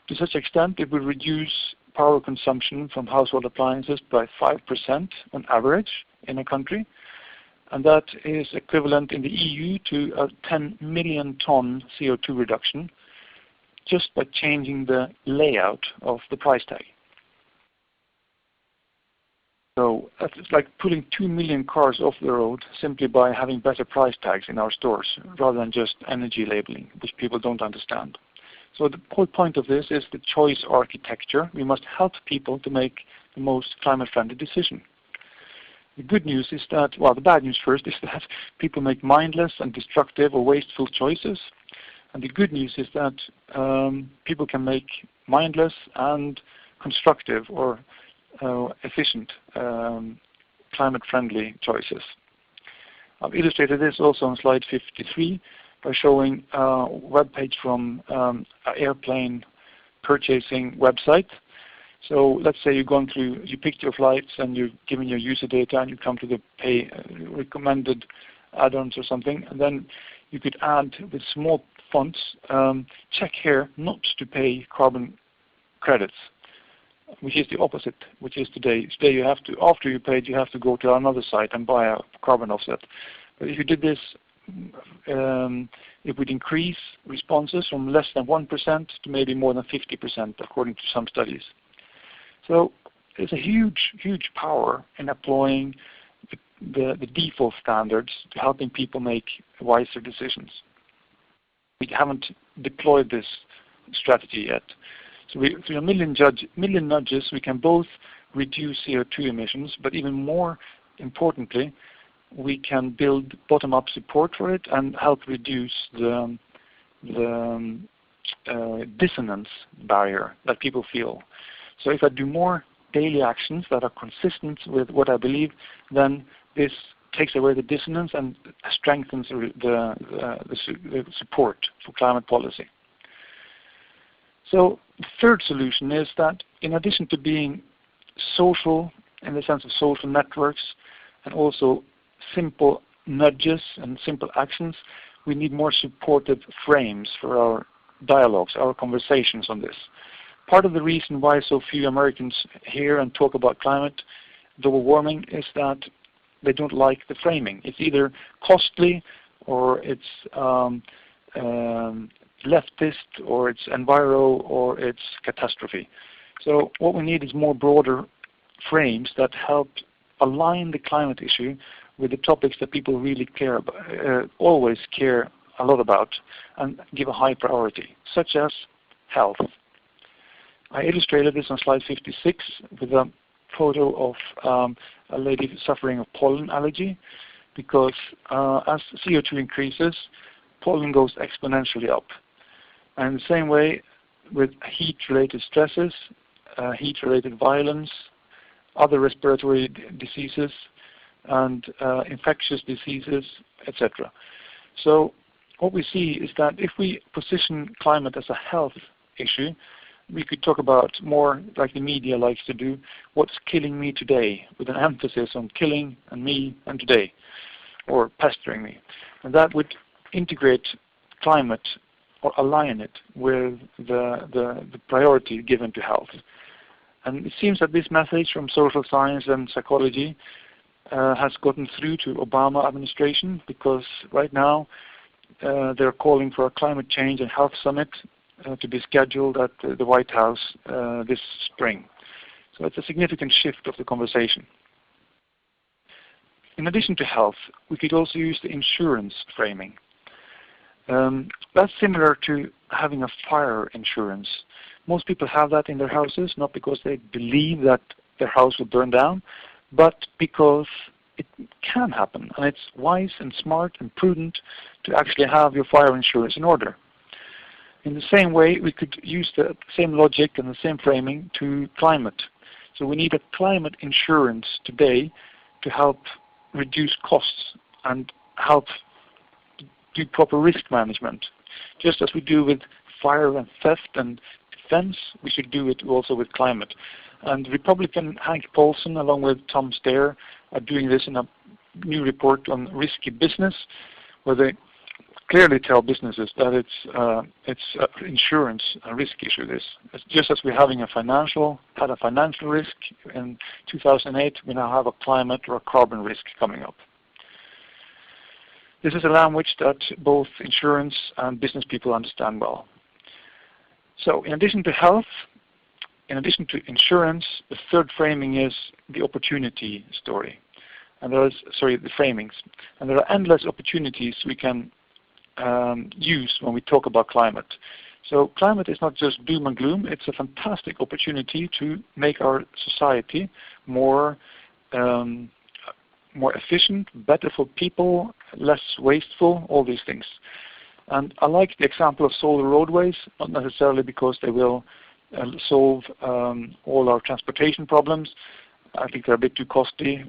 B: To such extent, it will reduce power consumption from household appliances by 5% on average in a country. And that is equivalent in the EU to a 10 million ton CO2 reduction just by changing the layout of the price tag. So that's like pulling 2 million cars off the road simply by having better price tags in our stores rather than just energy labeling, which people don't understand. So the whole point of this is the choice architecture. We must help people to make the most climate-friendly decision. The good news is that, well, the bad news first is that people make mindless and destructive or wasteful choices. And the good news is that people can make mindless and constructive or efficient climate-friendly choices. I've illustrated this also on slide 53 by showing a web page from an airplane purchasing website. So let's say you're going through, you picked your flights and you're giving your user data and you come to the pay recommended add-ons or something, and then you could add with small fonts, check here not to pay carbon credits, which is the opposite, which is today. Today you have to, after you paid, you have to go to another site and buy a carbon offset. But if you did this, it would increase responses from less than 1% to maybe more than 50%, according to some studies. So there's a huge, huge power in applying the default standards to helping people make wiser decisions. We haven't deployed this strategy yet. So through a million nudges, we can both reduce CO2 emissions, but even more importantly, we can build bottom-up support for it and help reduce the dissonance barrier that people feel. So if I do more daily actions that are consistent with what I believe, then this takes away the dissonance and strengthens the support for climate policy. So the third solution is that in addition to being social in the sense of social networks and also simple nudges and simple actions, we need more supportive frames for our dialogues, our conversations on this. Part of the reason why so few Americans hear and talk about climate, global warming, is that they don't like the framing. It's either costly or it's leftist or it's enviro or it's catastrophe. So what we need is more broader frames that help align the climate issue with the topics that people really care about, always care a lot about and give a high priority, such as health. I illustrated this on slide 56 with a photo of a lady suffering of pollen allergy. because as CO2 increases, pollen goes exponentially up. And the same way with heat-related stresses, heat-related violence, other respiratory diseases, and infectious diseases, etc. So what we see is that if we position climate as a health issue, we could talk about more, like the media likes to do, what's killing me today, with an emphasis on killing and me and today, or pestering me. And that would integrate climate or align it with the priority given to health. And it seems that this message from social science and psychology has gotten through to Obama administration, because right now they're calling for a climate change and health summit to be scheduled at the White House this spring. So it's a significant shift of the conversation. In addition to health, we could also use the insurance framing. That's similar to having a fire insurance. Most people have that in their houses, not because they believe that their house will burn down, but because it can happen, and it's wise and smart and prudent to actually have your fire insurance in order. In the same way, we could use the same logic and the same framing to climate. So we need a climate insurance today to help reduce costs and help do proper risk management. Just as we do with fire and theft and defense, we should do it also with climate. And Republican Hank Paulson, along with Tom Steyer, are doing this in a new report on risky business, where they clearly tell businesses that it's insurance a risk issue. It's just as we're having had a financial risk in 2008, we now have a climate or a carbon risk coming up. This is a language that both insurance and business people understand well. So in addition to health, in addition to insurance, the third framing is the opportunity story. And the framings. And there are endless opportunities we can use when we talk about climate. So climate is not just doom and gloom, it's a fantastic opportunity to make our society more efficient, better for people, less wasteful, all these things. And I like the example of solar roadways, not necessarily because they will solve all our transportation problems. I think they're a bit too costly,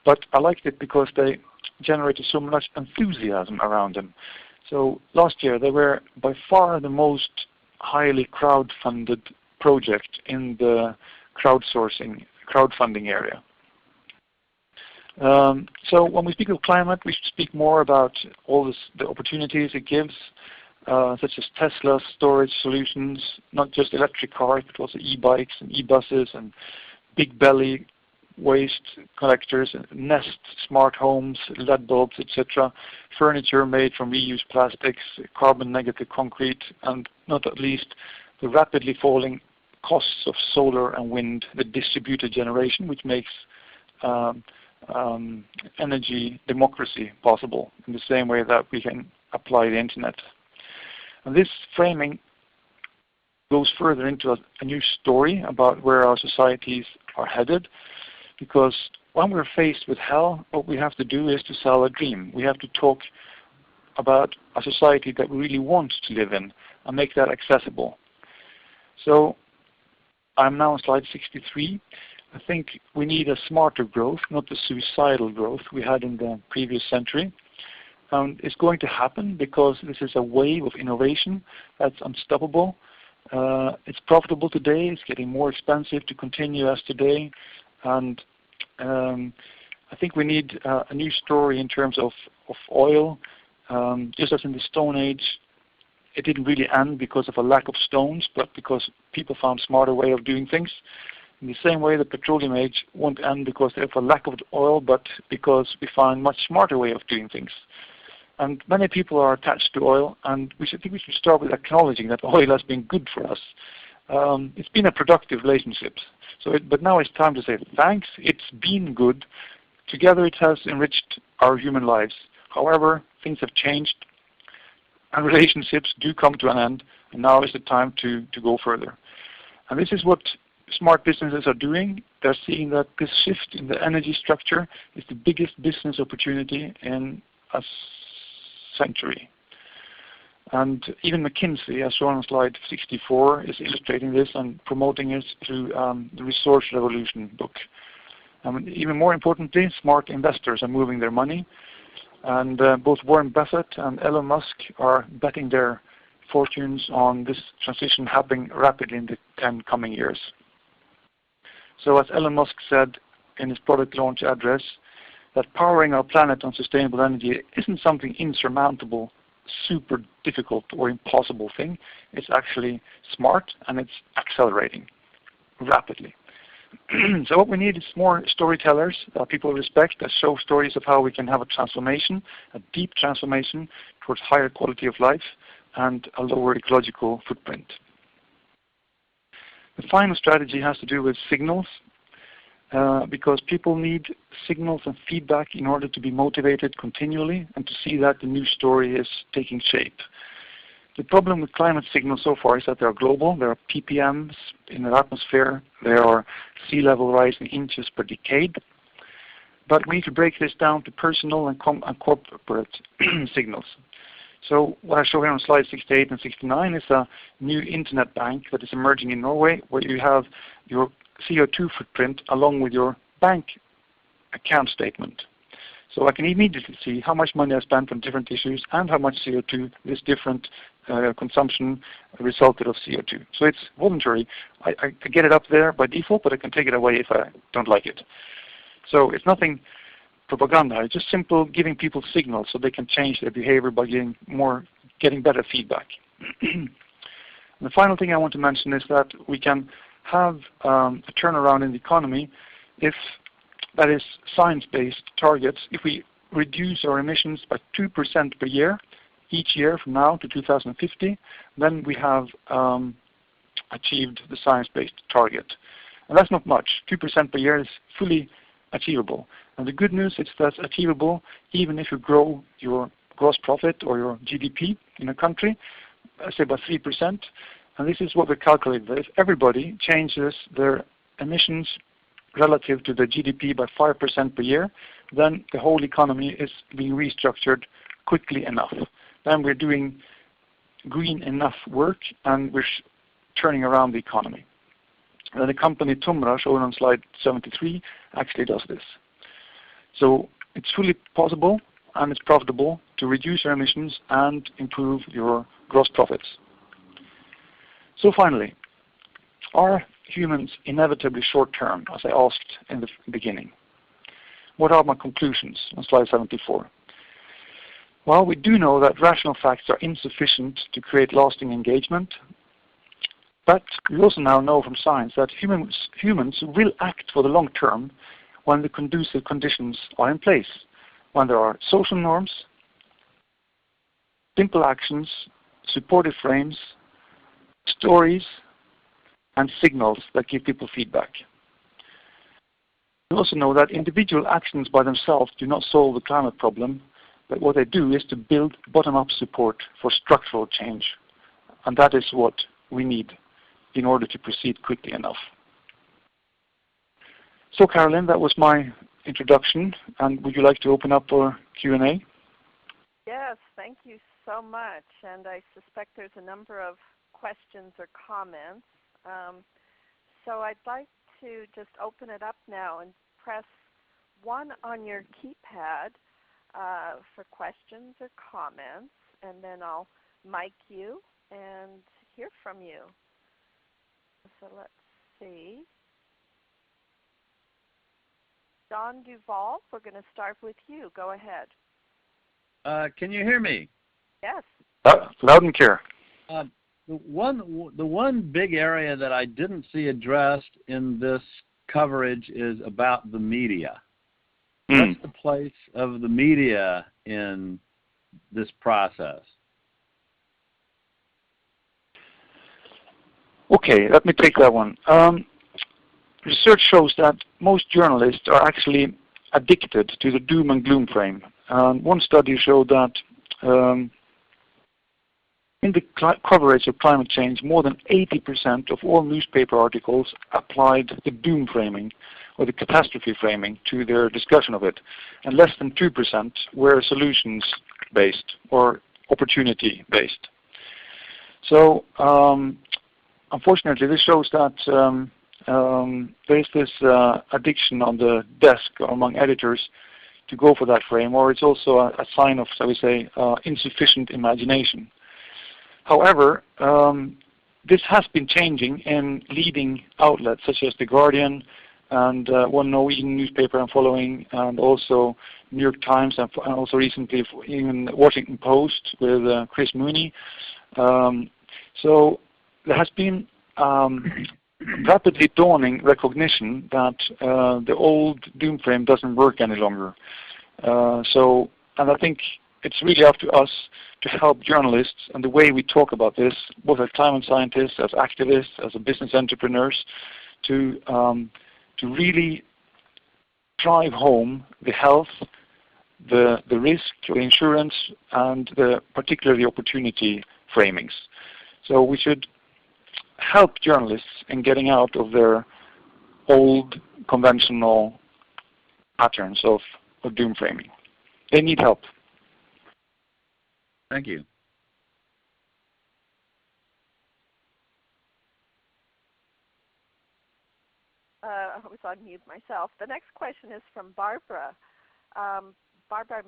B: but I liked it because they generated so much enthusiasm around them. So last year they were by far the most highly crowd-funded project in the crowdfunding area. So when we speak of climate, we should speak more about all the opportunities it gives, such as Tesla's storage solutions, not just electric cars, but also e-bikes and e-buses and big belly waste collectors, Nest smart homes, LED bulbs, etc., furniture made from reused plastics, carbon negative concrete, and not at least the rapidly falling costs of solar and wind, the distributed generation, which makes energy democracy possible in the same way that we can apply the internet. And this framing goes further into a new story about where our societies are headed, because when we're faced with hell, what we have to do is to sell a dream. We have to talk about a society that we really want to live in and make that accessible. So I'm now on slide 63. I think we need a smarter growth, not the suicidal growth we had in the previous century. And it's going to happen because this is a wave of innovation that's unstoppable. It's profitable today. It's getting more expensive to continue as today. And I think we need a new story in terms of oil. Just as in the Stone Age, it didn't really end because of a lack of stones, but because people found smarter way of doing things. In the same way, the petroleum age won't end because of a lack of oil, but because we find much smarter way of doing things. And many people are attached to oil, and I think we should start with acknowledging that oil has been good for us. It's been a productive relationship. But now it's time to say thanks. It's been good. Together it has enriched our human lives. However, things have changed, and relationships do come to an end, and now is the time to go further. And this is what smart businesses are doing, they're seeing that this shift in the energy structure is the biggest business opportunity in a century. And even McKinsey, as shown on slide 64, is illustrating this and promoting it through the Resource Revolution book. Even more importantly, smart investors are moving their money. And both Warren Buffett and Elon Musk are betting their fortunes on this transition happening rapidly in the 10 coming years. So as Elon Musk said in his product launch address, that powering our planet on sustainable energy isn't something insurmountable, super difficult or impossible thing. It's actually smart and it's accelerating rapidly. So what we need is more storytellers that people respect, that show stories of how we can have a transformation, a deep transformation towards higher quality of life and a lower ecological footprint. The final strategy has to do with signals, because people need signals and feedback in order to be motivated continually and to see that the new story is taking shape. The problem with climate signals so far is that they are global. There are ppms in the atmosphere. There are sea level rise in inches per decade. But we need to break this down to personal and corporate signals. So what I show here on slide 68 and 69 is a new internet bank that is emerging in Norway, where you have your CO2 footprint along with your bank account statement. So I can immediately see how much money I spent on different issues and how much CO2 this different consumption resulted of CO2. So it's voluntary. I get it up there by default, but I can take it away if I don't like it. So it's nothing propaganda. It's just simple giving people signals so they can change their behavior by getting better feedback. And the final thing I want to mention is that we can have a turnaround in the economy if that is science-based targets. If we reduce our emissions by 2% per year, each year from now to 2050, then we have achieved the science-based target. And that's not much. 2% per year is fully achievable. And the good news is that's achievable even if you grow your gross profit or your GDP in a country, say by 3%. And this is what we calculated. If everybody changes their emissions relative to the GDP by 5% per year, then the whole economy is being restructured quickly enough. Then we're doing green enough work and we're turning around the economy. And the company Tomra, shown on slide 73, actually does this. So it's fully possible and it's profitable to reduce your emissions and improve your gross profits. So finally, are humans inevitably short-term, as I asked in the beginning? What are my conclusions on slide 74? Well, we do know that rational facts are insufficient to create lasting engagement, but we also now know from science that humans will act for the long term when the conducive conditions are in place, when there are social norms, simple actions, supportive frames, stories, and signals that give people feedback. We also know that individual actions by themselves do not solve the climate problem, but what they do is to build bottom-up support for structural change. And that is what we need in order to proceed quickly enough. So Carolyn, that was my introduction. And would you like to open up for Q&A?
A: Yes, thank you so much. And I suspect there's a number of questions or comments. So I'd like to just open it up now and press 1 on your keypad for questions or comments, and then I'll mic you and hear from you. So let's see. Don Duval, we're going to start with you. Go ahead.
C: Can you hear me?
A: Yes.
B: Loud and clear.
C: The one big area that I didn't see addressed in this coverage is about the media. What's the place of the media in this process?
B: Okay, let me take that one. Research shows that most journalists are actually addicted to the doom and gloom frame. One study showed that In the coverage of climate change, more than 80% of all newspaper articles applied the doom framing or the catastrophe framing to their discussion of it, and less than 2% were solutions-based or opportunity-based. So unfortunately, this shows that there is this addiction on the desk among editors to go for that frame, or it's also a sign of, shall we say, insufficient imagination. However, this has been changing in leading outlets such as The Guardian and one Norwegian newspaper I'm following, and also New York Times, and also recently even Washington Post with Chris Mooney. So there has been rapidly dawning recognition that the old doom frame doesn't work any longer. And I think it's really up to us to help journalists and the way we talk about this, both as climate scientists, as activists, as business entrepreneurs, to really drive home the health, the risk, the insurance, and particularly the opportunity framings. So we should help journalists in getting out of their old conventional patterns of doom framing. They need help.
C: Thank you.
A: I was on mute myself. The next question is from Barbara. Barbara, I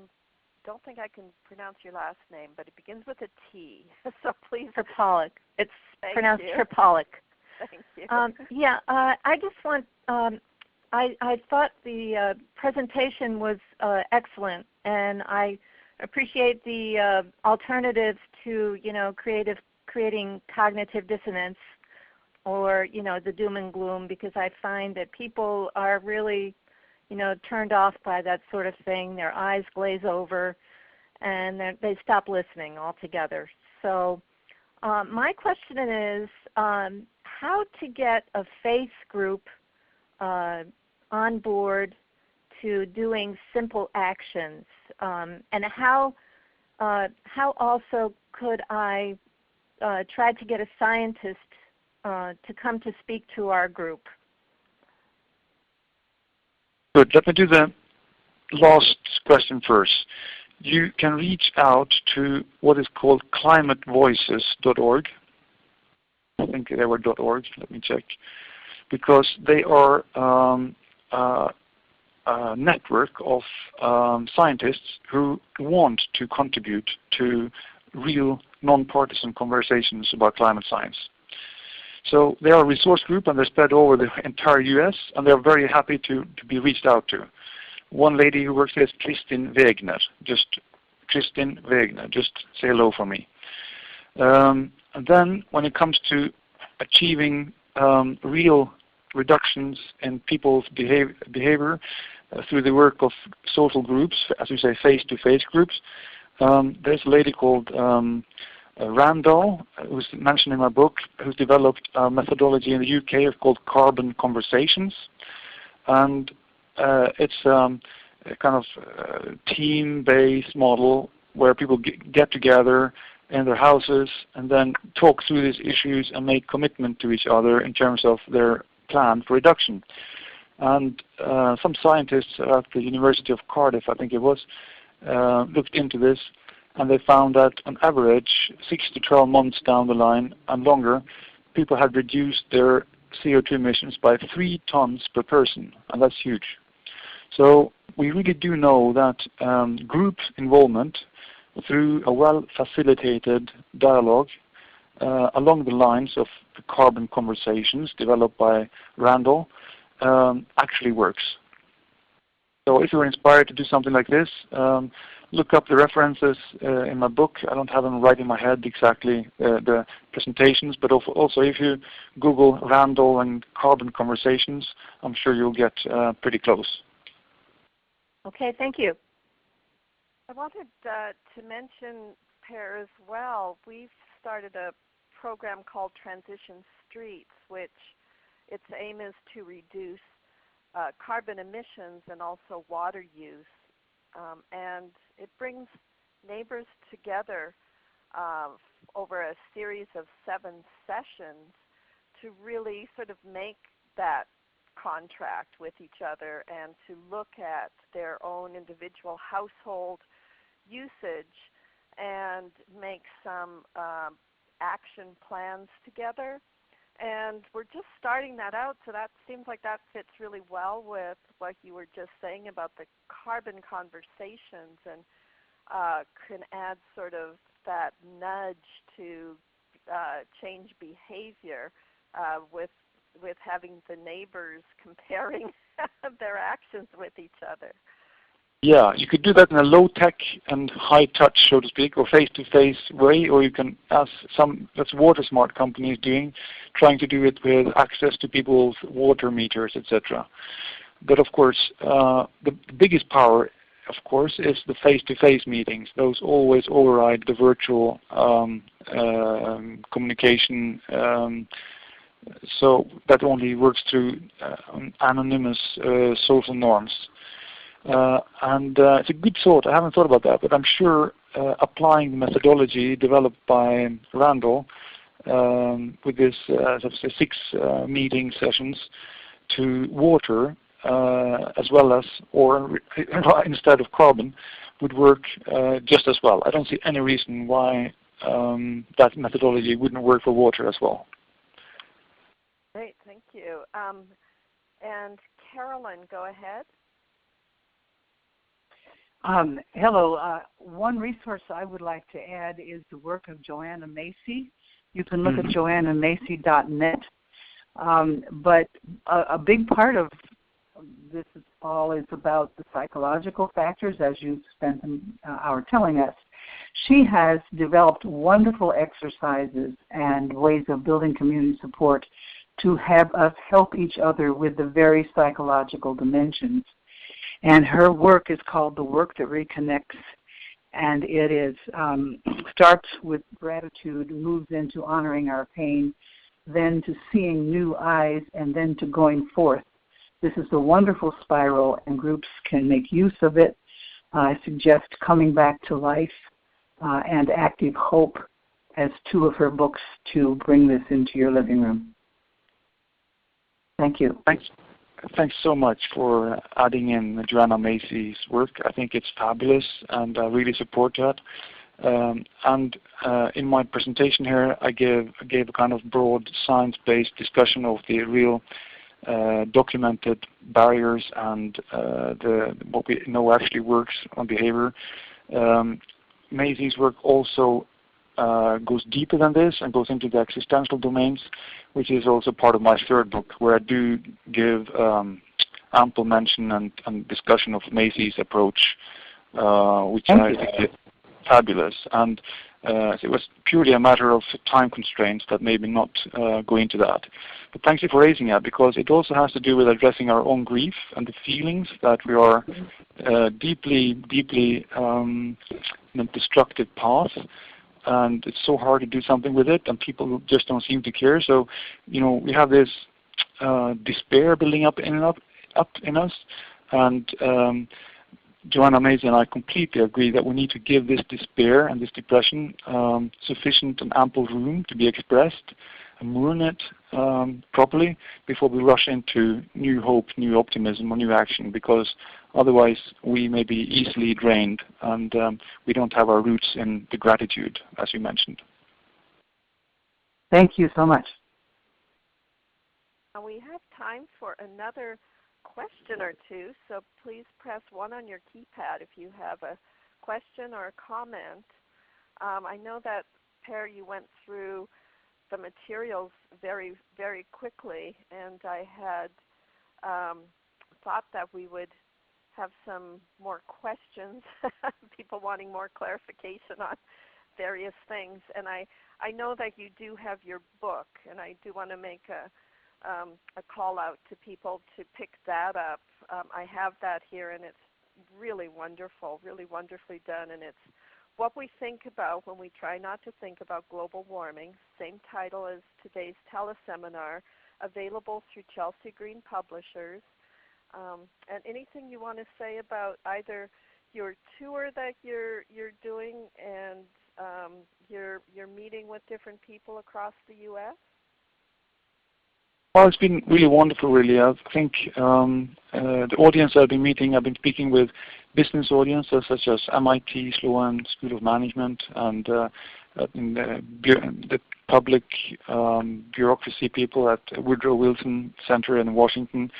A: don't think I can pronounce your last name, but it begins with a T. So please.
D: Tripolic. It's pronounced
A: you.
D: Tripolic.
A: Thank you.
D: I just want, I thought the presentation was excellent, and I appreciate the alternatives to, creating cognitive dissonance, or, the doom and gloom, because I find that people are really, turned off by that sort of thing. Their eyes glaze over, and they stop listening altogether. So my question is how to get a faith group on board to doing simple actions, and how also could I try to get a scientist to come to speak to our group?
B: Good. Let me do the last question first. You can reach out to what is called climatevoices.org. I think they were .org. Let me check. Because they are a network of scientists who want to contribute to real non-partisan conversations about climate science. So they are a resource group, and they're spread over the entire US, and they're very happy to be reached out to. One lady who works there is Kristin Wegner. Just Kristin Wegner. Just say hello for me. And then when it comes to achieving real reductions in people's behavior through the work of social groups, as we say, face-to-face groups, there's a lady called Randall, who's mentioned in my book, who's developed a methodology in the UK called Carbon Conversations. And it's a kind of team-based model where people get together in their houses and then talk through these issues and make commitment to each other in terms of their plan for reduction. And some scientists at the University of Cardiff, I think it was, looked into this, and they found that on average, 6 to 12 months down the line and longer, people had reduced their CO2 emissions by 3 tons per person, and that's huge. So we really do know that group involvement through a well-facilitated dialogue along the lines of the Carbon Conversations developed by Randall actually works. So if you're inspired to do something like this, look up the references in my book. I don't have them right in my head exactly, the presentations, but also if you Google Randall and Carbon Conversations, I'm sure you'll get pretty close.
D: Okay, thank you.
A: I wanted to mention, Per, as well, we've started a program called Transition Streets, which its aim is to reduce carbon emissions and also water use. And it brings neighbors together over a series of 7 sessions to really sort of make that contract with each other and to look at their own individual household usage and make some action plans together. And we're just starting that out, so that seems like that fits really well with what you were just saying about the carbon conversations, and can add sort of that nudge to change behavior with having the neighbors comparing their actions with each other.
B: Yeah, you could do that in a low-tech and high-touch, so to speak, or face-to-face way, or you can, as that's WaterSmart companies doing, trying to do it with access to people's water meters, etc. But of course, the biggest power, of course, is the face-to-face meetings. Those always override the virtual communication. So that only works through anonymous social norms. And it's a good thought. I haven't thought about that, but I'm sure applying the methodology developed by Randall with this 6 meeting sessions to water as well as, or instead of carbon, would work just as well. I don't see any reason why that methodology wouldn't work for water as well.
A: Great, thank you. And Carolyn, go ahead.
E: Hello. One resource I would like to add is the work of Joanna Macy. You can look at joannamacy.net. But a big part of this all is about the psychological factors, as you spent an hour telling us. She has developed wonderful exercises and ways of building community support to have us help each other with the very psychological dimensions. And her work is called The Work That Reconnects, and it is starts with gratitude, moves into honoring our pain, then to seeing new eyes, and then to going forth. This is a wonderful spiral, and groups can make use of it. I suggest Coming Back to Life and Active Hope as 2 of her books to bring this into your living room. Thank you.
B: Thanks so much for adding in Joanna Macy's work. I think it's fabulous, and I really support that. And in my presentation here, I gave a kind of broad science-based discussion of the real documented barriers and what we know actually works on behavior. Macy's work also goes deeper than this and goes into the existential domains, which is also part of my 3rd book, where I do give ample mention and discussion of Macy's approach, which I think is fabulous. And it was purely a matter of time constraints that maybe not go into that. But thank you for raising that, because it also has to do with addressing our own grief and the feelings that we are deeply in a destructive path. And it's so hard to do something with it, and people just don't seem to care. So, we have this despair building up in us, and Joanna Macy and I completely agree that we need to give this despair and this depression sufficient and ample room to be expressed and mourn it properly before we rush into new hope, new optimism, or new action, because otherwise we may be easily drained, and we don't have our roots in the gratitude, as you mentioned.
E: Thank you so much.
A: We have time for another question or 2, so please press 1 on your keypad if you have a question or a comment. I know that, Per, you went through the materials very, very quickly, and I had thought that we would have some more questions, people wanting more clarification on various things. And I know that you do have your book, and I do want to make a call out to people to pick that up. I have that here, and it's really wonderful, really wonderfully done, and it's what we think about when we try not to think about global warming. Same title as today's teleseminar, available through Chelsea Green Publishers. And anything you want to say about either your tour that you're doing and you're meeting with different people across the U.S.?
B: Well, it's been really wonderful, really. I think the audience I've been meeting, I've been speaking with business audiences such as MIT, Sloan School of Management, and the public bureaucracy people at Woodrow Wilson Center in Washington,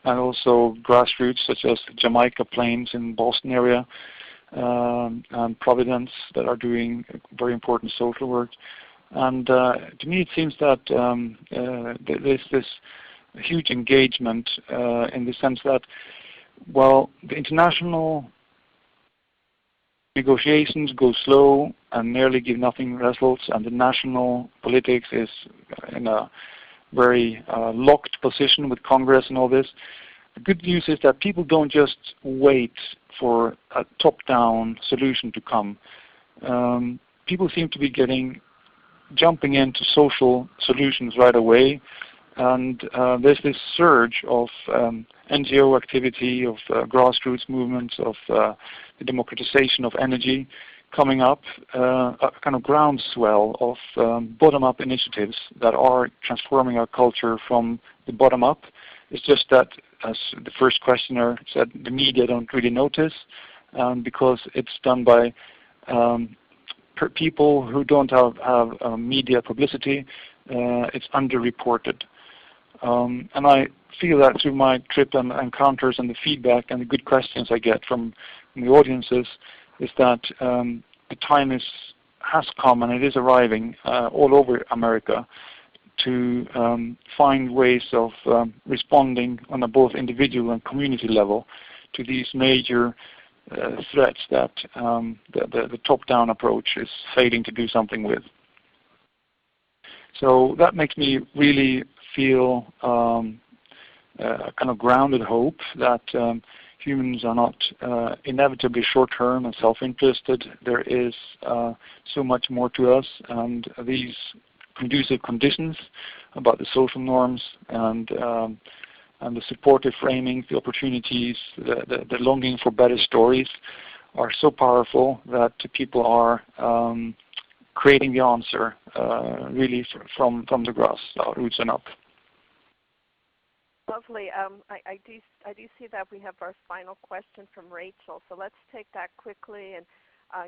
B: and also grassroots such as Jamaica Plains in Boston area, and Providence that are doing very important social work. And to me it seems that there's this huge engagement in the sense that, well, the international negotiations go slow and nearly give nothing results, and the national politics is in a very locked position with Congress and all this. The good news is that people don't just wait for a top-down solution to come. People seem to be jumping into social solutions right away, and there's this surge of NGO activity, of grassroots movements, of the democratization of energy coming up, a kind of groundswell of bottom-up initiatives that are transforming our culture from the bottom up. It's just that, as the first questioner said, the media don't really notice, because it's done by people who don't have media publicity. It's underreported. And I feel that through my trip and encounters and the feedback and the good questions I get from the audiences is that the time has come, and it is arriving all over America, to find ways of responding on a both individual and community level to these major threats that the top-down approach is failing to do something with. So that makes me really feel a kind of grounded hope that humans are not inevitably short-term and self-interested. There is so much more to us, and these conducive conditions about the social norms and the supportive framing, the opportunities, the longing for better stories are so powerful that people are creating the answer really from the grass, roots and up.
A: Lovely. I do see that we have our final question from Rachel, so let's take that quickly and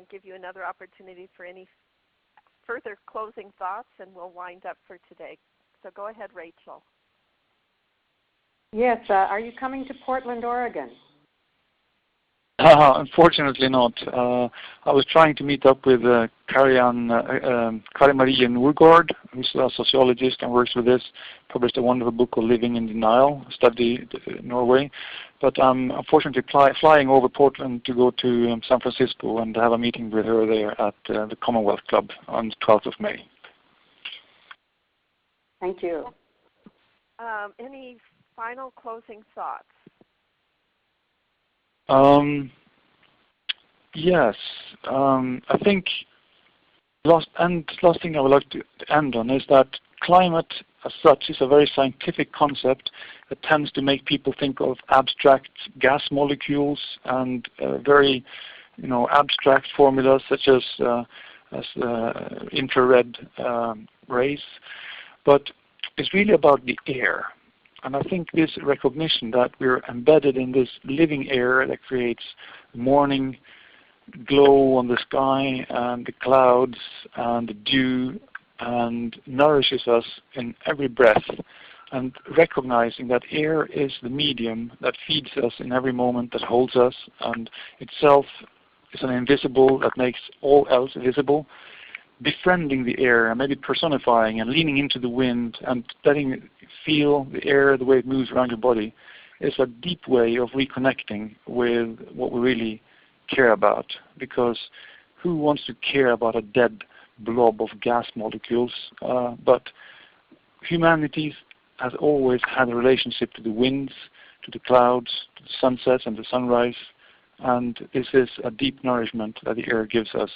A: give you another opportunity for any further closing thoughts, and we'll wind up for today. So go ahead, Rachel.
F: Yes, are you coming to Portland, Oregon?
B: Unfortunately not. I was trying to meet up with Kari Marie Nordgaard, who's a sociologist and works with this, published a wonderful book called Living in Denial, studied Norway. But I'm unfortunately flying over Portland to go to San Francisco and have a meeting with her there at the Commonwealth Club on the 12th of May.
F: Thank you.
A: Any final closing thoughts?
B: Yes, I think last thing I would like to end on is that climate as such is a very scientific concept that tends to make people think of abstract gas molecules and very, abstract formulas such as infrared rays, but it's really about the air. And I think this recognition that we're embedded in this living air that creates morning glow on the sky and the clouds and the dew and nourishes us in every breath, and recognizing that air is the medium that feeds us in every moment, that holds us, and itself is an invisible that makes all else visible. Befriending the air and maybe personifying and leaning into the wind and letting it feel the air, the way it moves around your body, is a deep way of reconnecting with what we really care about. Because who wants to care about a dead blob of gas molecules? But humanity has always had a relationship to the winds, to the clouds, to the sunsets and the sunrise, and this is a deep nourishment that the air gives us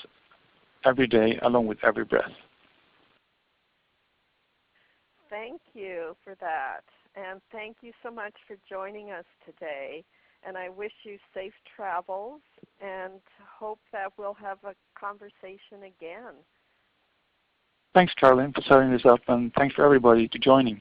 B: every day, along with every breath.
A: Thank you for that, and thank you so much for joining us today. and I wish you safe travels and hope that we'll have a conversation again.
B: Thanks, Carolyn, for setting this up, and thanks for everybody to joining.